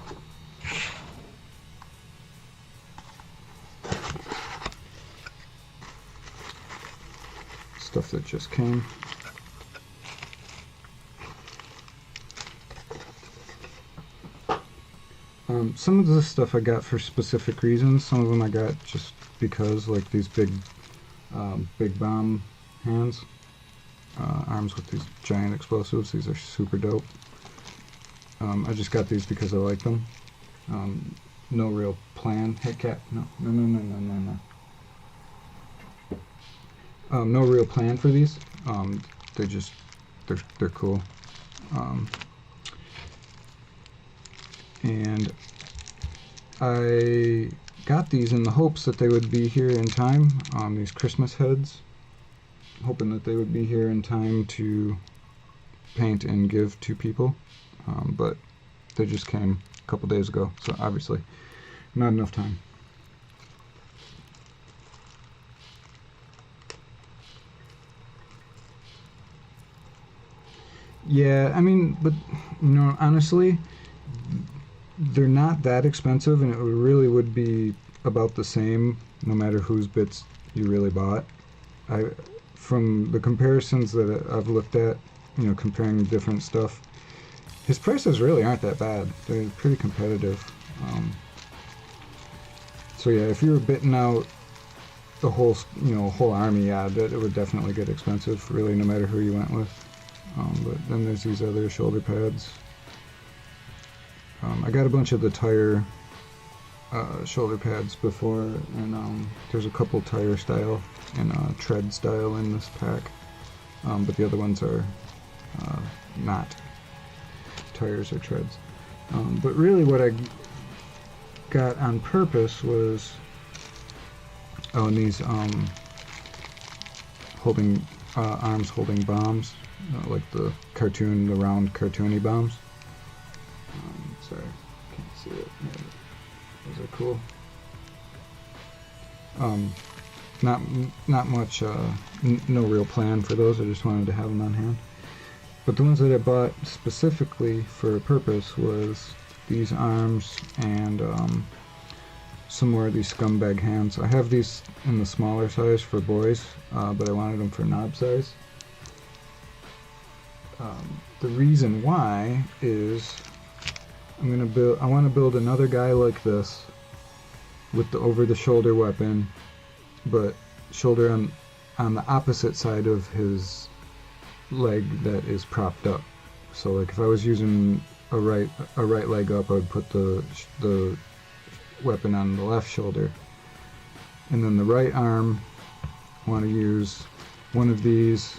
Stuff that just came. Some of this stuff I got for specific reasons. Some of them I got just because, like these big bomb hands. Arms with these giant explosives. These are super dope. I just got these because I like them. No real plan. Hey cat, no. No real plan for these. They're cool. And I got these in the hopes that they would be here in time. These Christmas heads. Hoping that they would be here in time to paint and give to people. But they just came a couple days ago, so obviously not enough time. Yeah, I mean, but you know, honestly, they're not that expensive, and it really would be about the same no matter whose bits you really bought. From the comparisons that I've looked at, you know, comparing different stuff, his prices really aren't that bad. They're pretty competitive. So yeah, if you were bidding out the whole, whole army, yeah, it would definitely get expensive, really, no matter who you went with. But then there's these other shoulder pads. I got a bunch of the tire shoulder pads before, and there's a couple tire style and tread style in this pack, but the other ones are not tires or treads. But really what I got on purpose was and these holding arms holding bombs, like the round cartoony bombs. Sorry, can't see it. Yeah, those are cool. Not much, no real plan for those. I just wanted to have them on hand. But the ones that I bought specifically for a purpose was these arms and some more of these scumbag hands. I have these in the smaller size for boys, but I wanted them for knob size. The reason why is I want to build another guy like this with the over-the-shoulder weapon, but shoulder on the opposite side of his leg that is propped up. So like if I was using a right leg up, I would put the weapon on the left shoulder, and then the right arm I want to use one of these,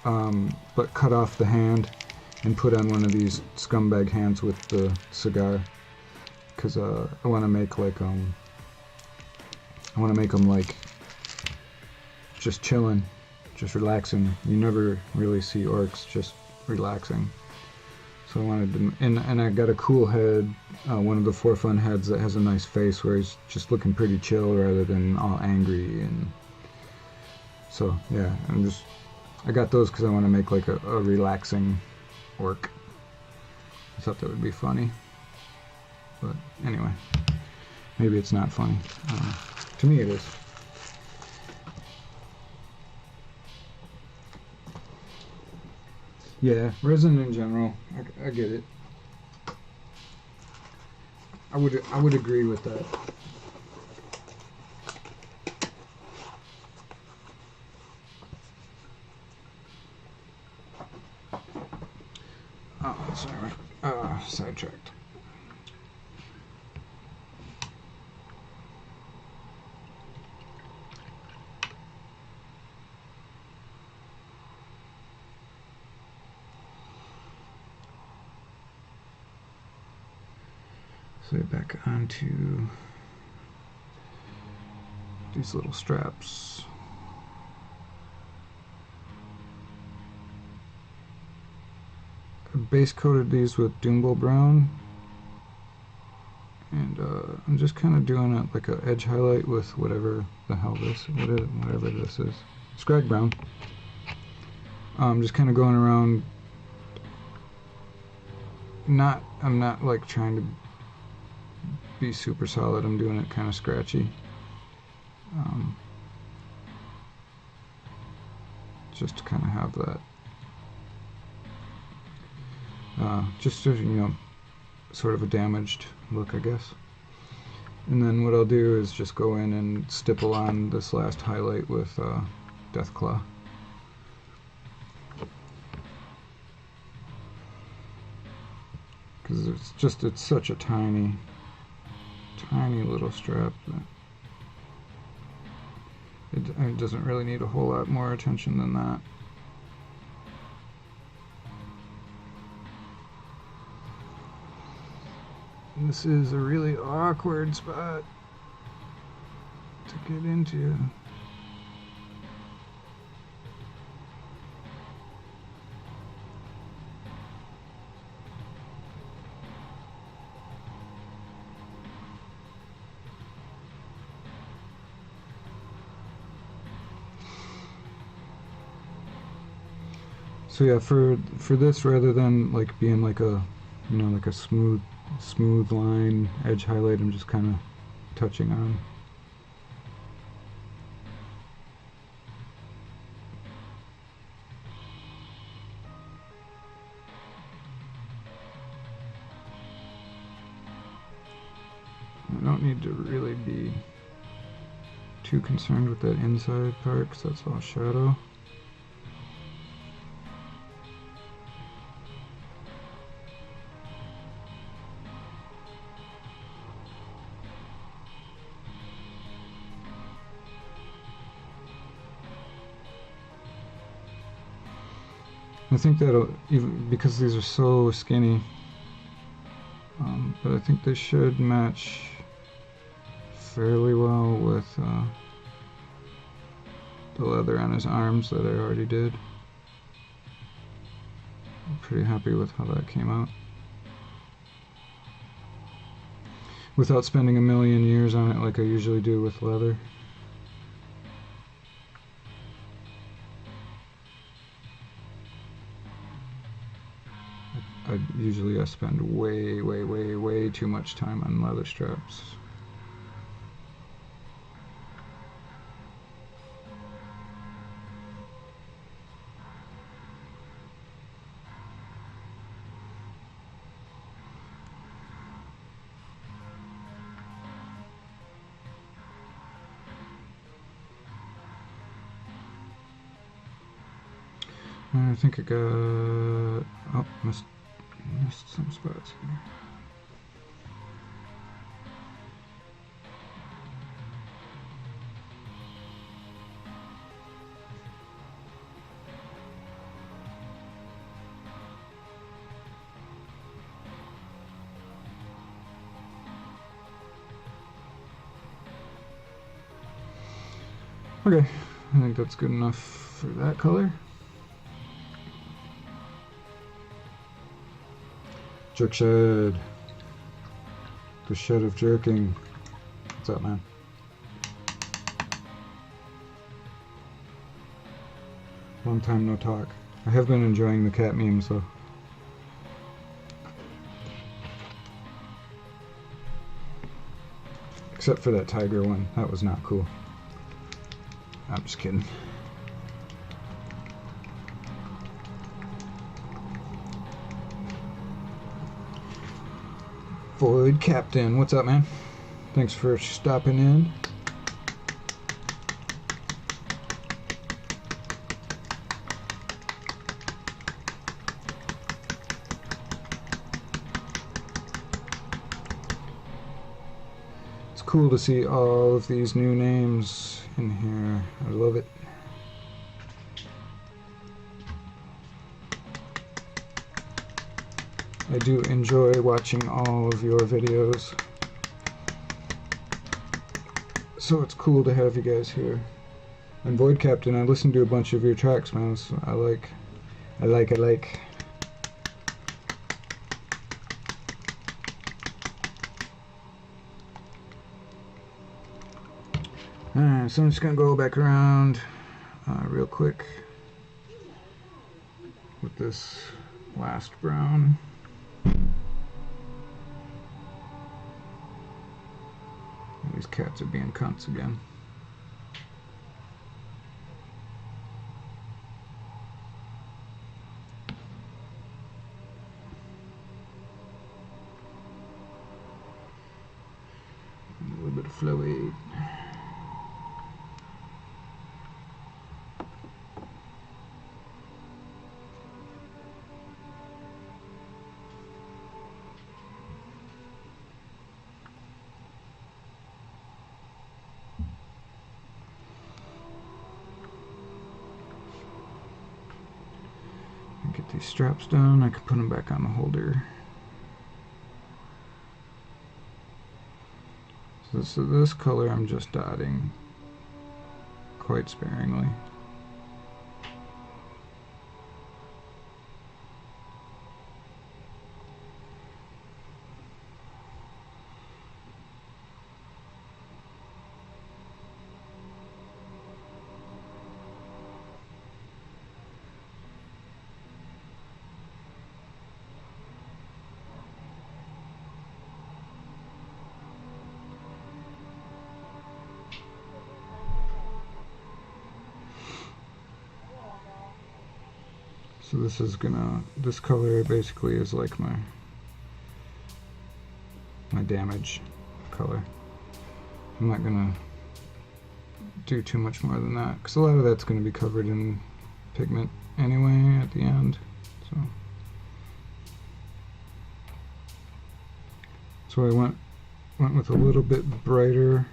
but cut off the hand and put on one of these scumbag hands with the cigar, because I want to make like them like just chilling, just relaxing. You never really see orcs just relaxing. So I wanted to, and I got a cool head, one of the For Fun heads that has a nice face where he's just looking pretty chill rather than all angry. And so yeah, I got those because I want to make like a relaxing orc. I thought that would be funny. But anyway, maybe it's not funny. To me it is. Yeah, resin in general, I get it. I would agree with that. Oh, sorry. Sidetracked. So back onto these little straps. I base coated these with Doomble Brown, and I'm just kind of doing it like an edge highlight with whatever the hell whatever this is. Scrag Brown. I'm just kind of going around. I'm not like trying to be super solid. I'm doing it kind of scratchy. Just to kind of have that. Just to, sort of a damaged look, I guess. And then what I'll do is just go in and stipple on this last highlight with Deathclaw. Because it's such a tiny little strap that it doesn't really need a whole lot more attention than that. This is a really awkward spot to get into. So yeah, for this, rather than like being like a like a smooth line edge highlight, I'm just kind of touching on. I don't need to really be too concerned with that inside part because that's all shadow. I think that'll, even because these are so skinny, but I think they should match fairly well with the leather on his arms that I already did. I'm pretty happy with how that came out. Without spending a million years on it like I usually do with leather. I spend way too much time on leather straps. I think I got, oh, missed some spots here. Okay, I think that's good enough for that color. Jerk shed. The shed of jerking. What's up, man? Long time no talk. I have been enjoying the cat memes though. Except for that tiger one. That was not cool. I'm just kidding. Void Captain, what's up, man? Thanks for stopping in. It's cool to see all of these new names in here. I love it. I do enjoy watching all of your videos, so it's cool to have you guys here. And Void Captain, I listened to a bunch of your tracks, man. So I like. Alright, so I'm just gonna go back around real quick with this last brown. These cats are being cunts again. A little bit of fluid. Get these straps down, I can put them back on the holder. So this color I'm just dotting quite sparingly. So this is this color basically is like my damage color. I'm not gonna do too much more than that, because a lot of that's gonna be covered in pigment anyway at the end. So I went with a little bit brighter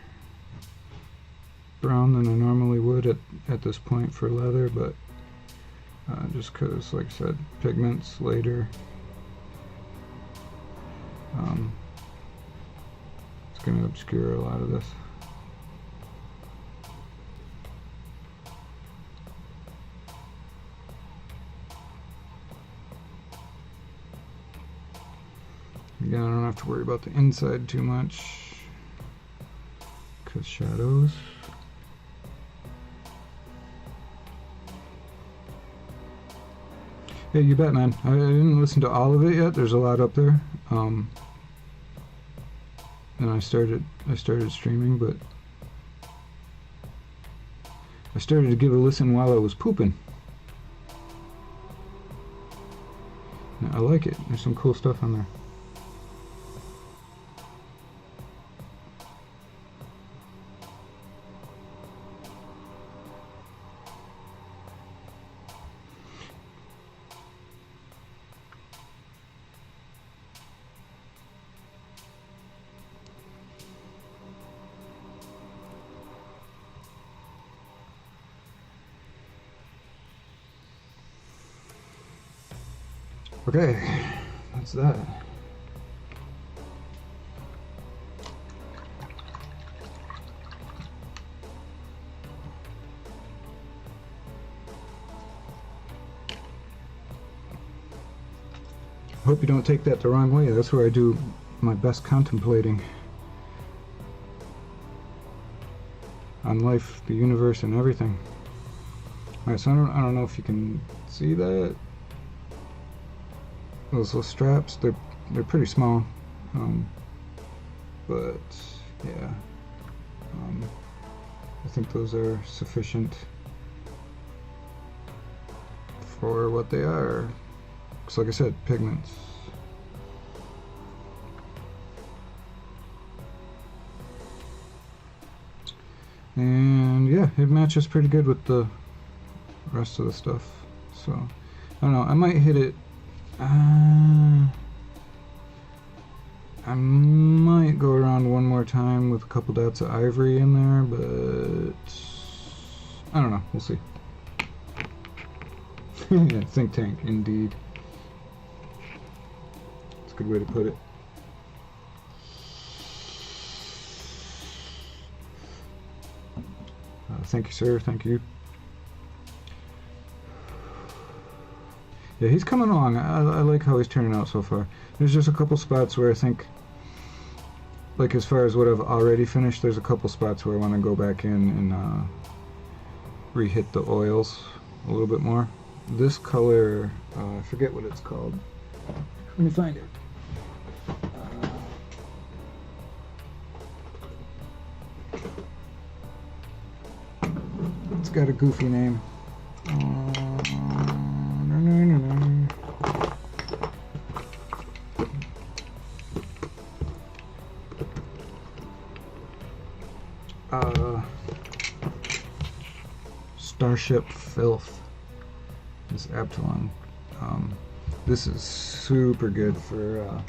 brown than I normally would at this point for leather, but just because, like I said, pigments later, it's going to obscure a lot of this. Again, I don't have to worry about the inside too much, because shadows. Yeah, you bet, man. I didn't listen to all of it yet. There's a lot up there. And I started streaming, but I started to give a listen while I was pooping. I like it. There's some cool stuff on there. Okay, that's that. Hope you don't take that the wrong way. That's where I do my best contemplating on life, the universe, and everything. Alright, so I don't know if you can see that. Those little straps, they're pretty small, but yeah, think those are sufficient for what they are. Because like I said, pigments. And yeah, it matches pretty good with the rest of the stuff. So, I don't know, I might hit it. I might go around one more time with a couple dots of ivory in there, but I don't know, we'll see. Yeah, think tank, indeed. That's a good way to put it. Thank you, sir, thank you. Yeah, he's coming along. I like how he's turning out so far. There's just a couple spots where I think, like as far as what I've already finished, there's a couple spots where I want to go back in and re-hit the oils a little bit more. This color, I forget what it's called. Let me find it. It's got a goofy name. Starship Filth is Abtalon. This is super good for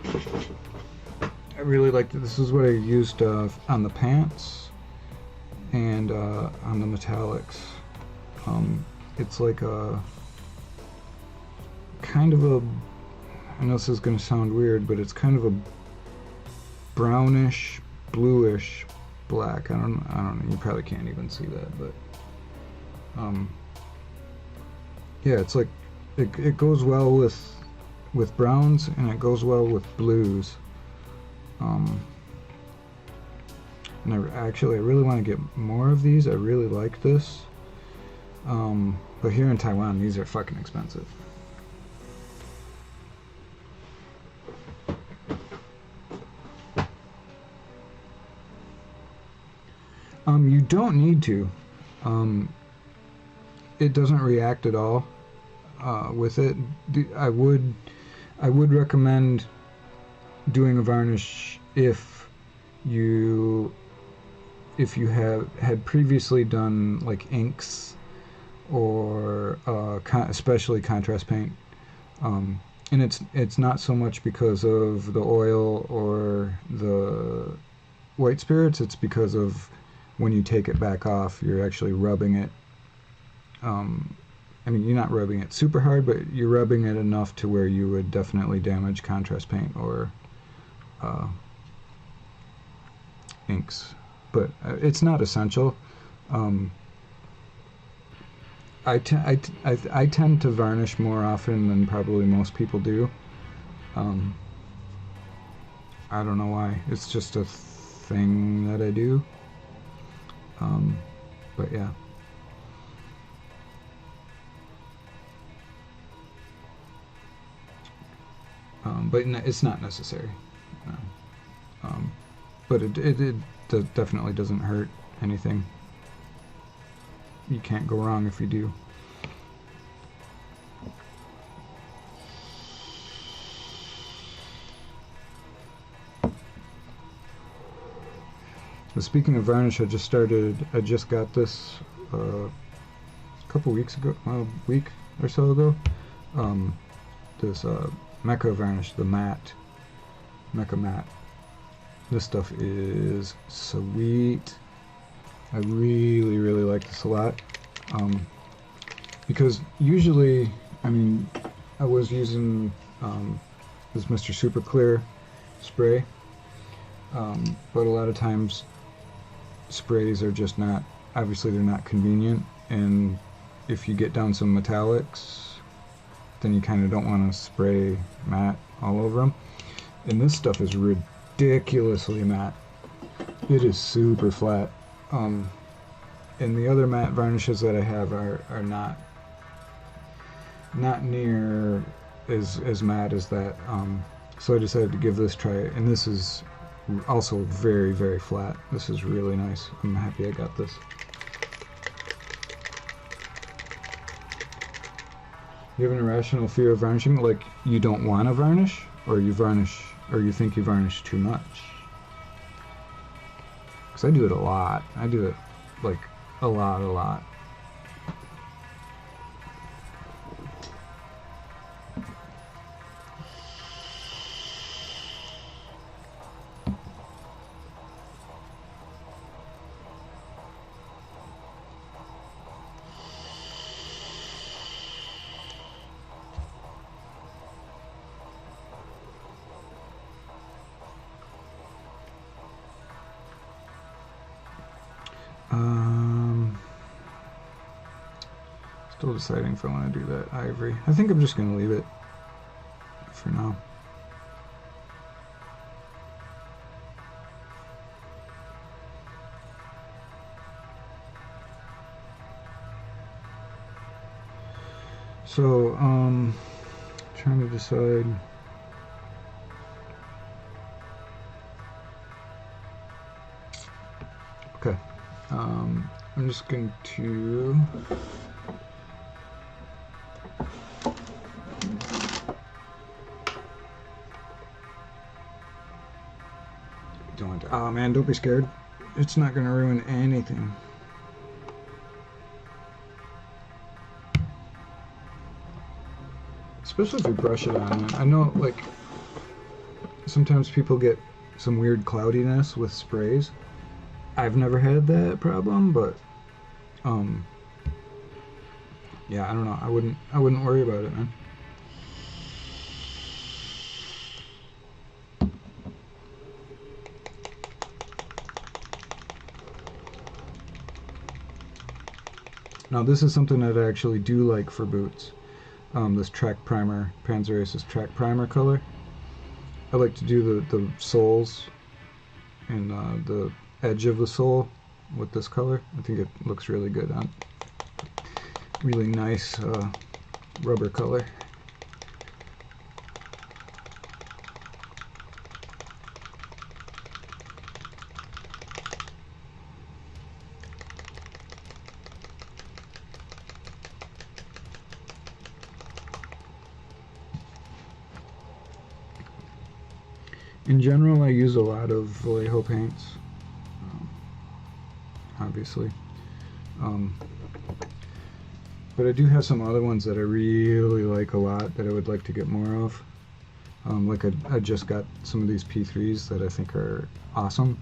I really like this. Is what I used on the pants and on the metallics. It's like a kind of a, I know this is going to sound weird, but it's kind of a brownish, bluish black. I don't know, you probably can't even see that, but yeah, it's like it goes well with browns, and it goes well with blues. And I really want to get more of these. I really like this, but here in Taiwan these are fucking expensive. You don't need to. It doesn't react at all with it. I would recommend doing a varnish if you had previously done like inks or especially contrast paint, and it's not so much because of the oil or the white spirits. It's because of when you take it back off, you're actually rubbing it. I mean, you're not rubbing it super hard, but you're rubbing it enough to where you would definitely damage contrast paint or inks. But it's not essential. I tend to varnish more often than probably most people do. I don't know why. It's just a thing that I do. But yeah. But it's not necessary. No. But it definitely doesn't hurt anything. You can't go wrong if you do. But speaking of varnish, I just got this a couple weeks ago, a week or so ago. This Mecha varnish, the matte, Mecha matte. This stuff is sweet. I really, really like this a lot. Because usually, I mean, I was using this Mr. Super Clear spray, but a lot of times sprays are just not, obviously they're not convenient, and if you get down some metallics, then you kind of don't want to spray matte all over them. And this stuff is ridiculously matte. It is super flat. And the other matte varnishes that I have are not near as matte as that. So I decided to give this a try, and this is also very, very flat. This is really nice. I'm happy I got this. You have an irrational fear of varnishing, like you don't want to varnish, or you varnish, or you think you varnish too much? Because I do it a lot. I do it like a lot. Still deciding if I want to do that ivory. I think I'm just going to leave it for now. So, trying to decide. Okay, I'm just going to oh man, don't be scared. It's not going to ruin anything. Especially if you brush it on. I know, like, sometimes people get some weird cloudiness with sprays. I've never had that problem, but yeah, I don't know. I wouldn't worry about it, man. Now this is something that I actually do like for boots. This track primer, Panzerace's track primer color. I like to do the soles and the edge of the sole with this color. I think it looks really good on. Really nice rubber color. In general, I use a lot of Vallejo paints, obviously, but I do have some other ones that I really like a lot that I would like to get more of. Like I just got some of these P3s that I think are awesome.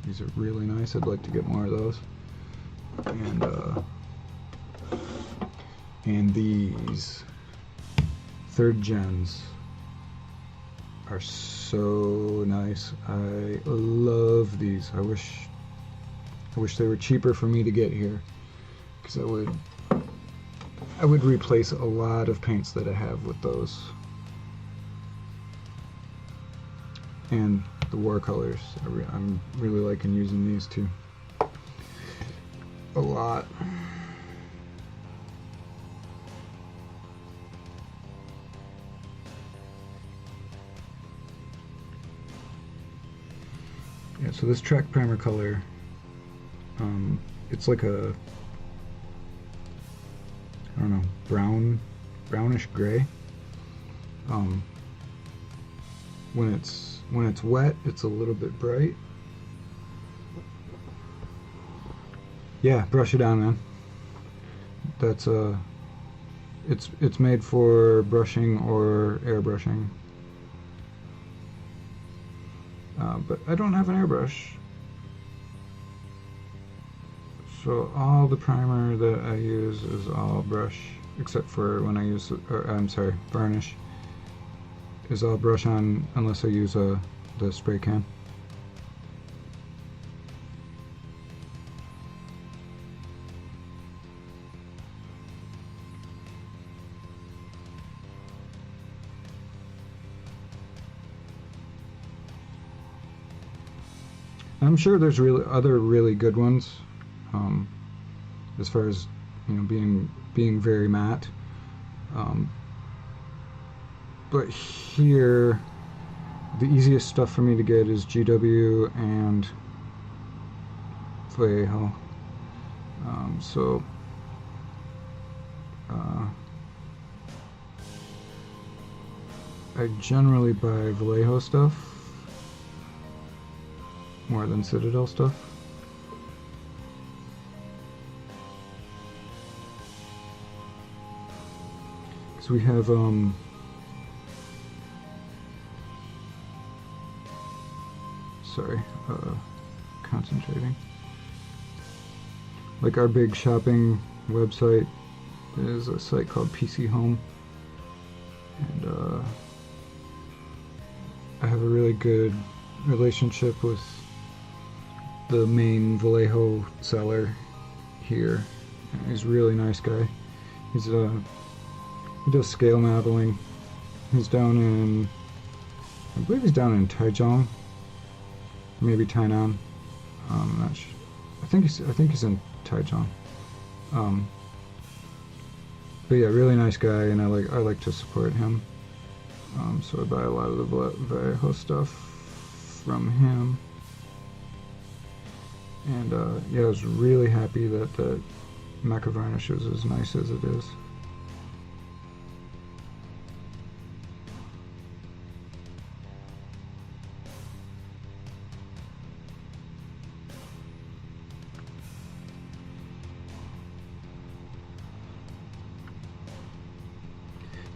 These are really nice. I'd like to get more of those. And these 3rd gens are so nice. I love these. I wish they were cheaper for me to get here, because I would replace a lot of paints that I have with those. And the watercolors, I'm really liking using these too a lot. Yeah, so this track primer color, it's like a, I don't know, brownish gray. When it's wet, it's a little bit bright. Yeah, brush it on, man. That's it's made for brushing or airbrushing. But I don't have an airbrush, so all the primer that I use is all brush, except for when I use, varnish is all brush on, unless I use the spray can. I'm sure there's other really good ones, as far as, you know, being very matte. But here the easiest stuff for me to get is GW and Vallejo. So I generally buy Vallejo stuff more than Citadel stuff. Because we have sorry, concentrating. Like our big shopping website is a site called PC Home, and I have a really good relationship with the main Vallejo seller here. He's a really nice guy. He's he does scale modeling. He's down in, I believe he's down in Taichung, maybe Tainan. I'm not sure. I think he's in Taichung. But yeah, really nice guy, and I like to support him. So I buy a lot of the Vallejo stuff from him. And yeah, I was really happy that the Mecha varnish was as nice as it is.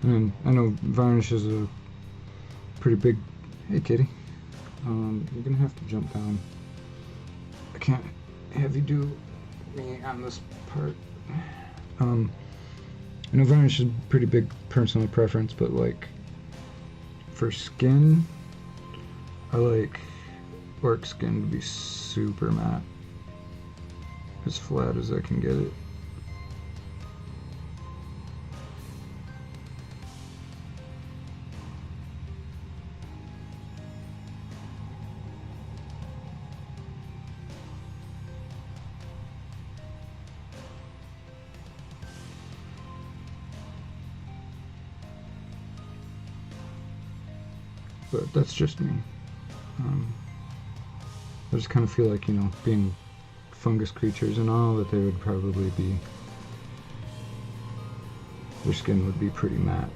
And I know varnish is a pretty big... Hey kitty. You're gonna have to jump down. I can't have you do me on this part. I know varnish is a pretty big personal preference, but like for skin, I like orc skin to be super matte, as flat as I can get it. But that's just me. I just kind of feel like, you know, being fungus creatures and all, that they would probably be, their skin would be pretty matte.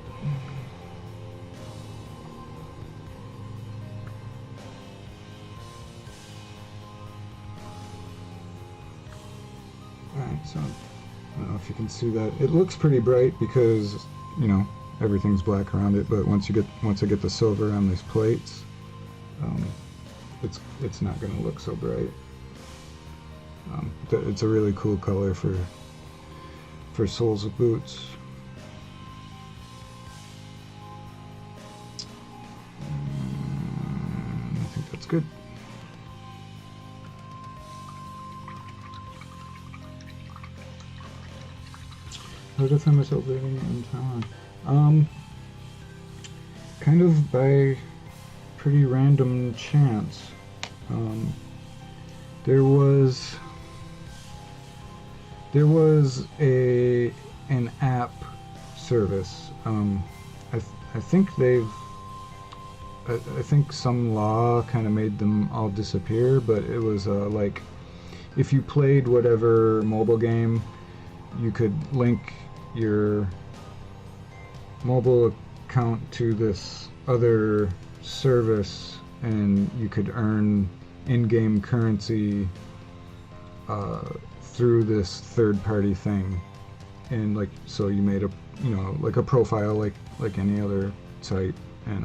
Alright, so I don't know if you can see that. It looks pretty bright because, you know, everything's black around it, but once I get the silver on these plates, it's not going to look so bright. It's a really cool color for soles of boots. I think that's good. How did I find myself living in Taiwan? Kind of by pretty random chance. There was an app service. I think I think some law kind of made them all disappear, but it was like if you played whatever mobile game, you could link your mobile account to this other service, and you could earn in-game currency through this third-party thing. And like, so you made a, you know, like a profile like any other site, and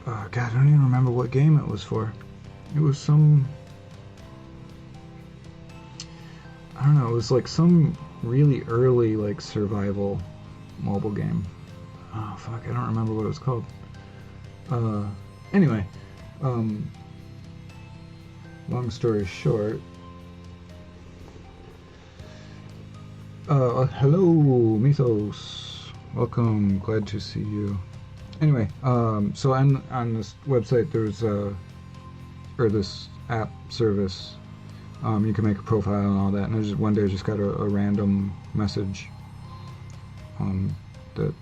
God, I don't even remember what game it was for. It was some, I don't know, it was like some really early like survival mobile game. Oh fuck, I don't remember what it was called. Anyway, long story short, hello Mythos, welcome, glad to see you. Anyway, so on this website there's or this app service, you can make a profile and all that, and I just one day I just got a random message that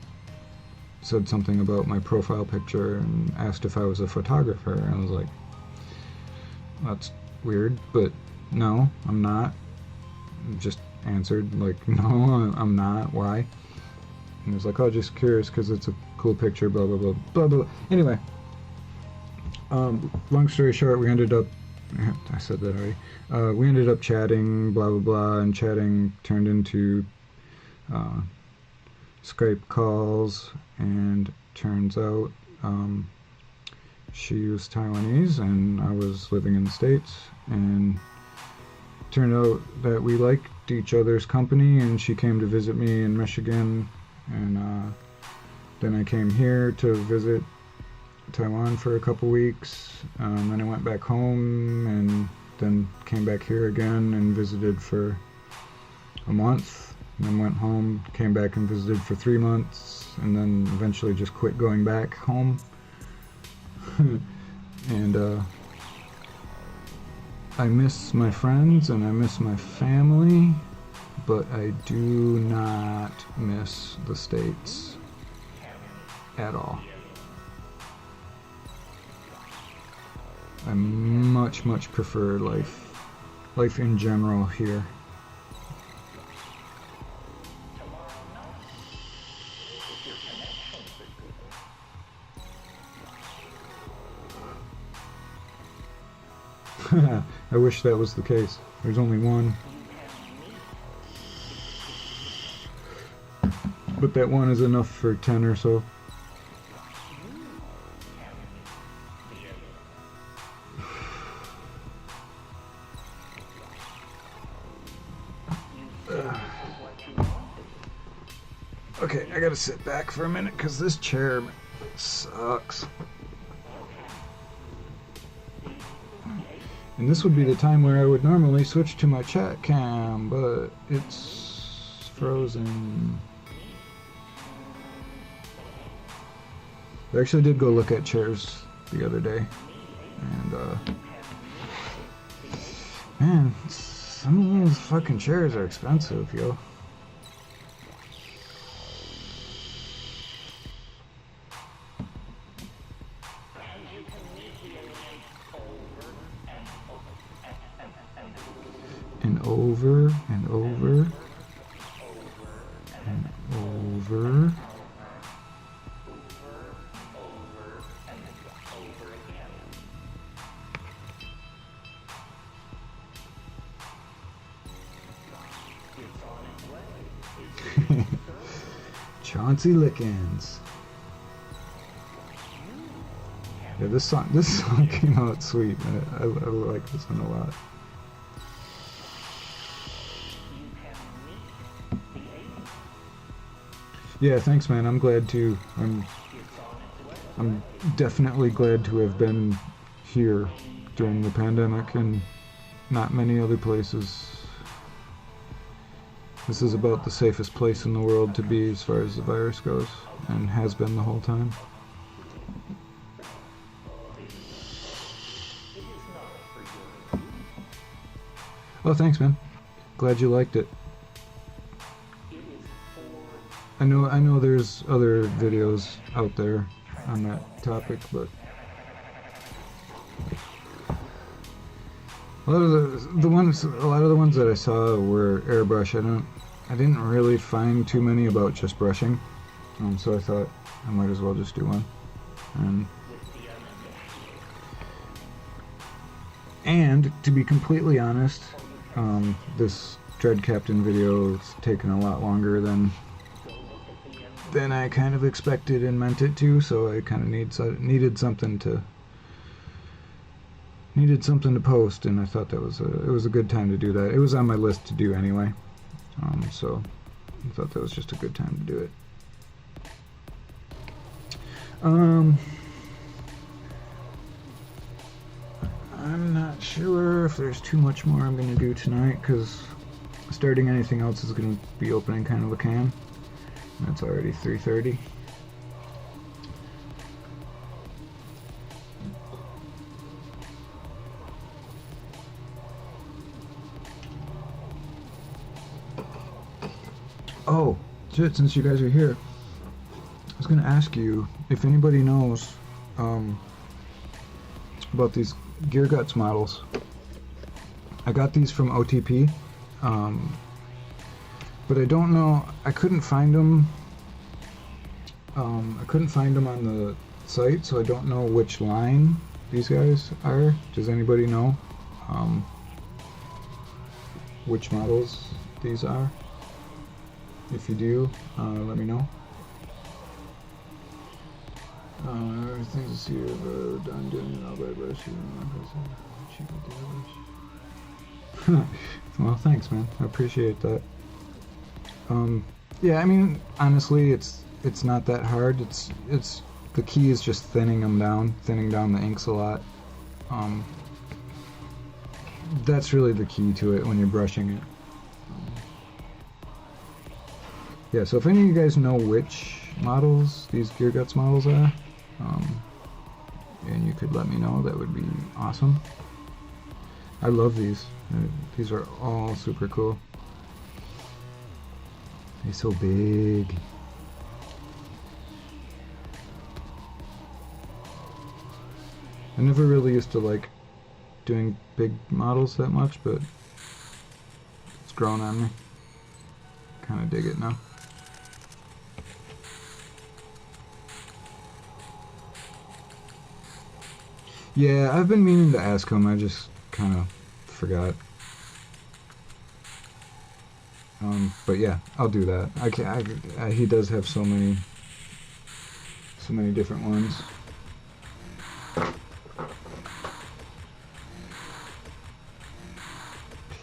said something about my profile picture and asked if I was a photographer. And I was like, that's weird, but no, I'm not. Just answered like, no, I'm not. Why? And he was like, oh, just curious because it's a cool picture, blah, blah, blah, blah, blah. Anyway, long story short, we ended up, I said that already, we ended up chatting, blah, blah, blah, and chatting turned into Skype calls, and turns out she was Taiwanese and I was living in the States, and turned out that we liked each other's company, and she came to visit me in Michigan, and then I came here to visit Taiwan for a couple weeks, then I went back home and then came back here again and visited for a month, and then went home, came back and visited for 3 months, and then eventually just quit going back home. And I miss my friends and I miss my family, but I do not miss the States at all. I much prefer life in general here. I wish that was the case. There's only one. But that one is enough for 10 or so. Okay, I gotta sit back for a minute because this chair sucks. And this would be the time where I would normally switch to my chat cam, but it's frozen. I actually did go look at chairs the other day, and man, some of those fucking chairs are expensive, yo. And over and over and over. Chauncey Lickens. Yeah, this song came out sweet. I like this one a lot. Yeah, thanks, man. I'm glad to. I'm definitely glad to have been here during the pandemic and not many other places. This is about the safest place in the world to be as far as the virus goes, and has been the whole time. Oh, thanks, man. Glad you liked it. I know there's other videos out there on that topic, but a lot of the ones that I saw were airbrush. I didn't really find too many about just brushing, so I thought I might as well just do one. And to be completely honest, this Dread Captain video has taken a lot longer than I kind of expected and meant it to, so I kind of needed something to post, and I thought it was a good time to do that. It was on my list to do anyway, so I thought that was just a good time to do it. I'm not sure if there's too much more I'm going to do tonight, because starting anything else is going to be opening kind of a can. It's already 3:30. Oh, shit, since you guys are here, I was gonna ask you if anybody knows about these Gear Guts models. I got these from OTP, but I don't know. I couldn't find them. I couldn't find them on the site, so I don't know which line these guys are. Does anybody know which models these are? If you do, let me know. Everything's here. I'm doing it all by brush. Well, thanks, man. I appreciate that. Yeah, I mean, honestly, it's not that hard. It's the key is just thinning down the inks a lot. That's really the key to it when you're brushing it. Yeah, so if any of you guys know which models these Gear Guts models are, and you could let me know, that would be awesome. I love these. These are all super cool. They're so big. I never really used to like doing big models that much, but it's grown on me. Kind of dig it now. Yeah, I've been meaning to ask him, I just kind of forgot. But yeah, I'll do that. He does have so many different ones.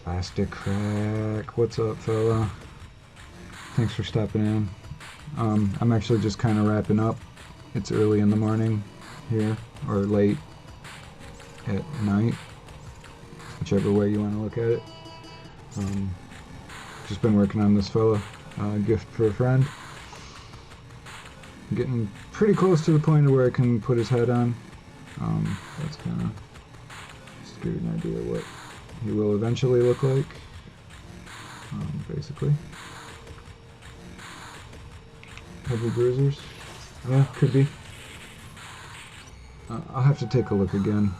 Plastic Crack, what's up, fella? Thanks for stopping in. I'm actually just kind of wrapping up. It's early in the morning here, or late at night, whichever way you want to look at it. Just been working on this fella, gift for a friend. Getting pretty close to the point of where I can put his head on. That's kind of just to give you an idea of what he will eventually look like, basically. Heavy bruisers, yeah, could be. I'll have to take a look again.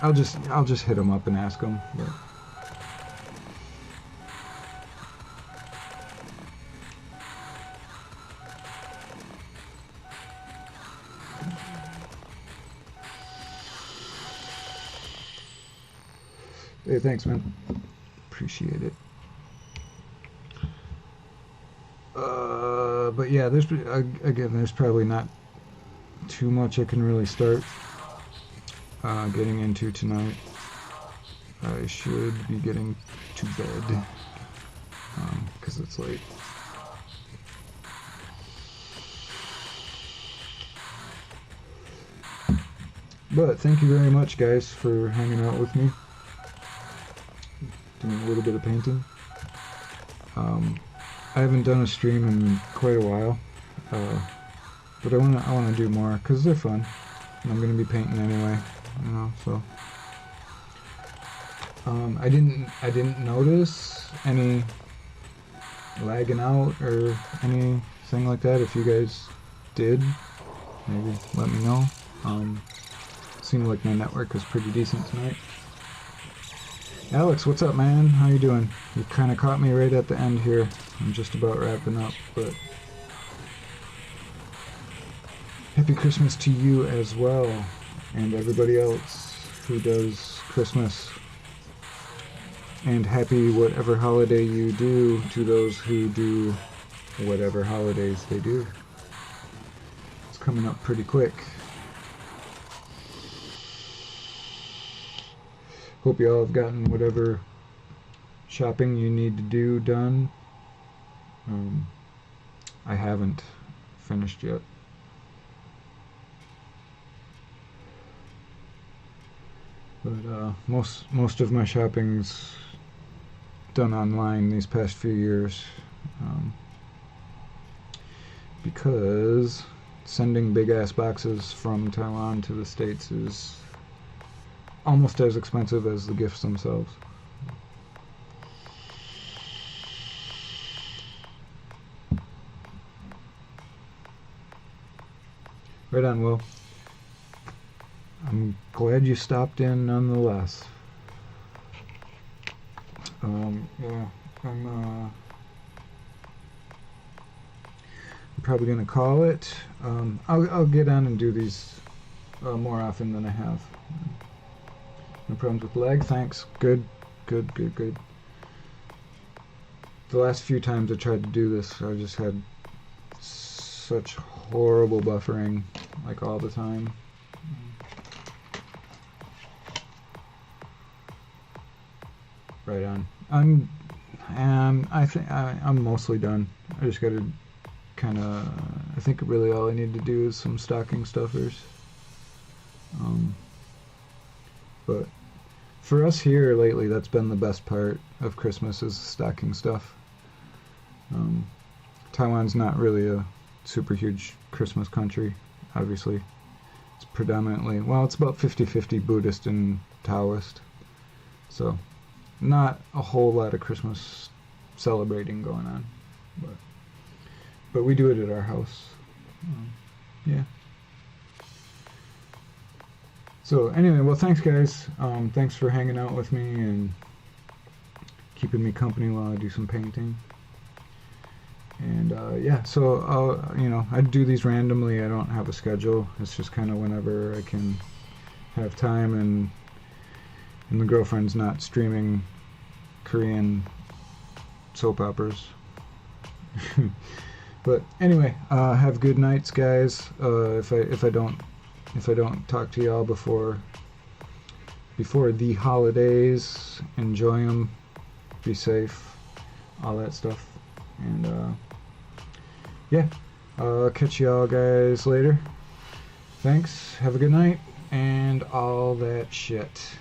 I'll just hit him up and ask him. But hey, thanks, man. Appreciate it. But yeah, there's probably not too much I can really start getting into tonight. I should be getting to bed because it's late. But thank you very much, guys, for hanging out with me, doing a little bit of painting. I haven't done a stream in quite a while, but I wanna do more because they're fun, and I'm gonna be painting anyway, you know. So I didn't notice any lagging out or anything like that. If you guys did, maybe let me know. Seemed like my network was pretty decent tonight. Alex, what's up, man? How you doing? You kind of caught me right at the end here. I'm just about wrapping up, but happy Christmas to you as well, and everybody else who does Christmas, and happy whatever holiday you do to those who do whatever holidays they do. It's coming up pretty quick. Hope you all have gotten whatever shopping you need to do done. I haven't finished yet. But most of my shopping's done online these past few years, because sending big ass boxes from Taiwan to the States is almost as expensive as the gifts themselves. Right on, Will. I'm glad you stopped in nonetheless. Yeah, I'm probably gonna call it. I'll get on and do these more often than I have. No problems with lag, thanks. Good. The last few times I tried to do this, I just had such horrible buffering, like all the time. Right on. I think I'm mostly done. I just gotta kind of. I think really all I need to do is some stocking stuffers. But for us here lately, that's been the best part of Christmas is stocking stuff. Taiwan's not really a super huge Christmas country, obviously. It's predominantly, well, it's about 50-50 Buddhist and Taoist. So, not a whole lot of Christmas celebrating going on. But we do it at our house. Yeah. So anyway, well, thanks guys. Thanks for hanging out with me and keeping me company while I do some painting. And yeah, so I do these randomly. I don't have a schedule. It's just kind of whenever I can have time and the girlfriend's not streaming Korean soap operas. But anyway, have good nights, guys. If I don't talk to y'all before the holidays, enjoy them, be safe, all that stuff, and yeah, I'll catch y'all guys later. Thanks. Have a good night and all that shit.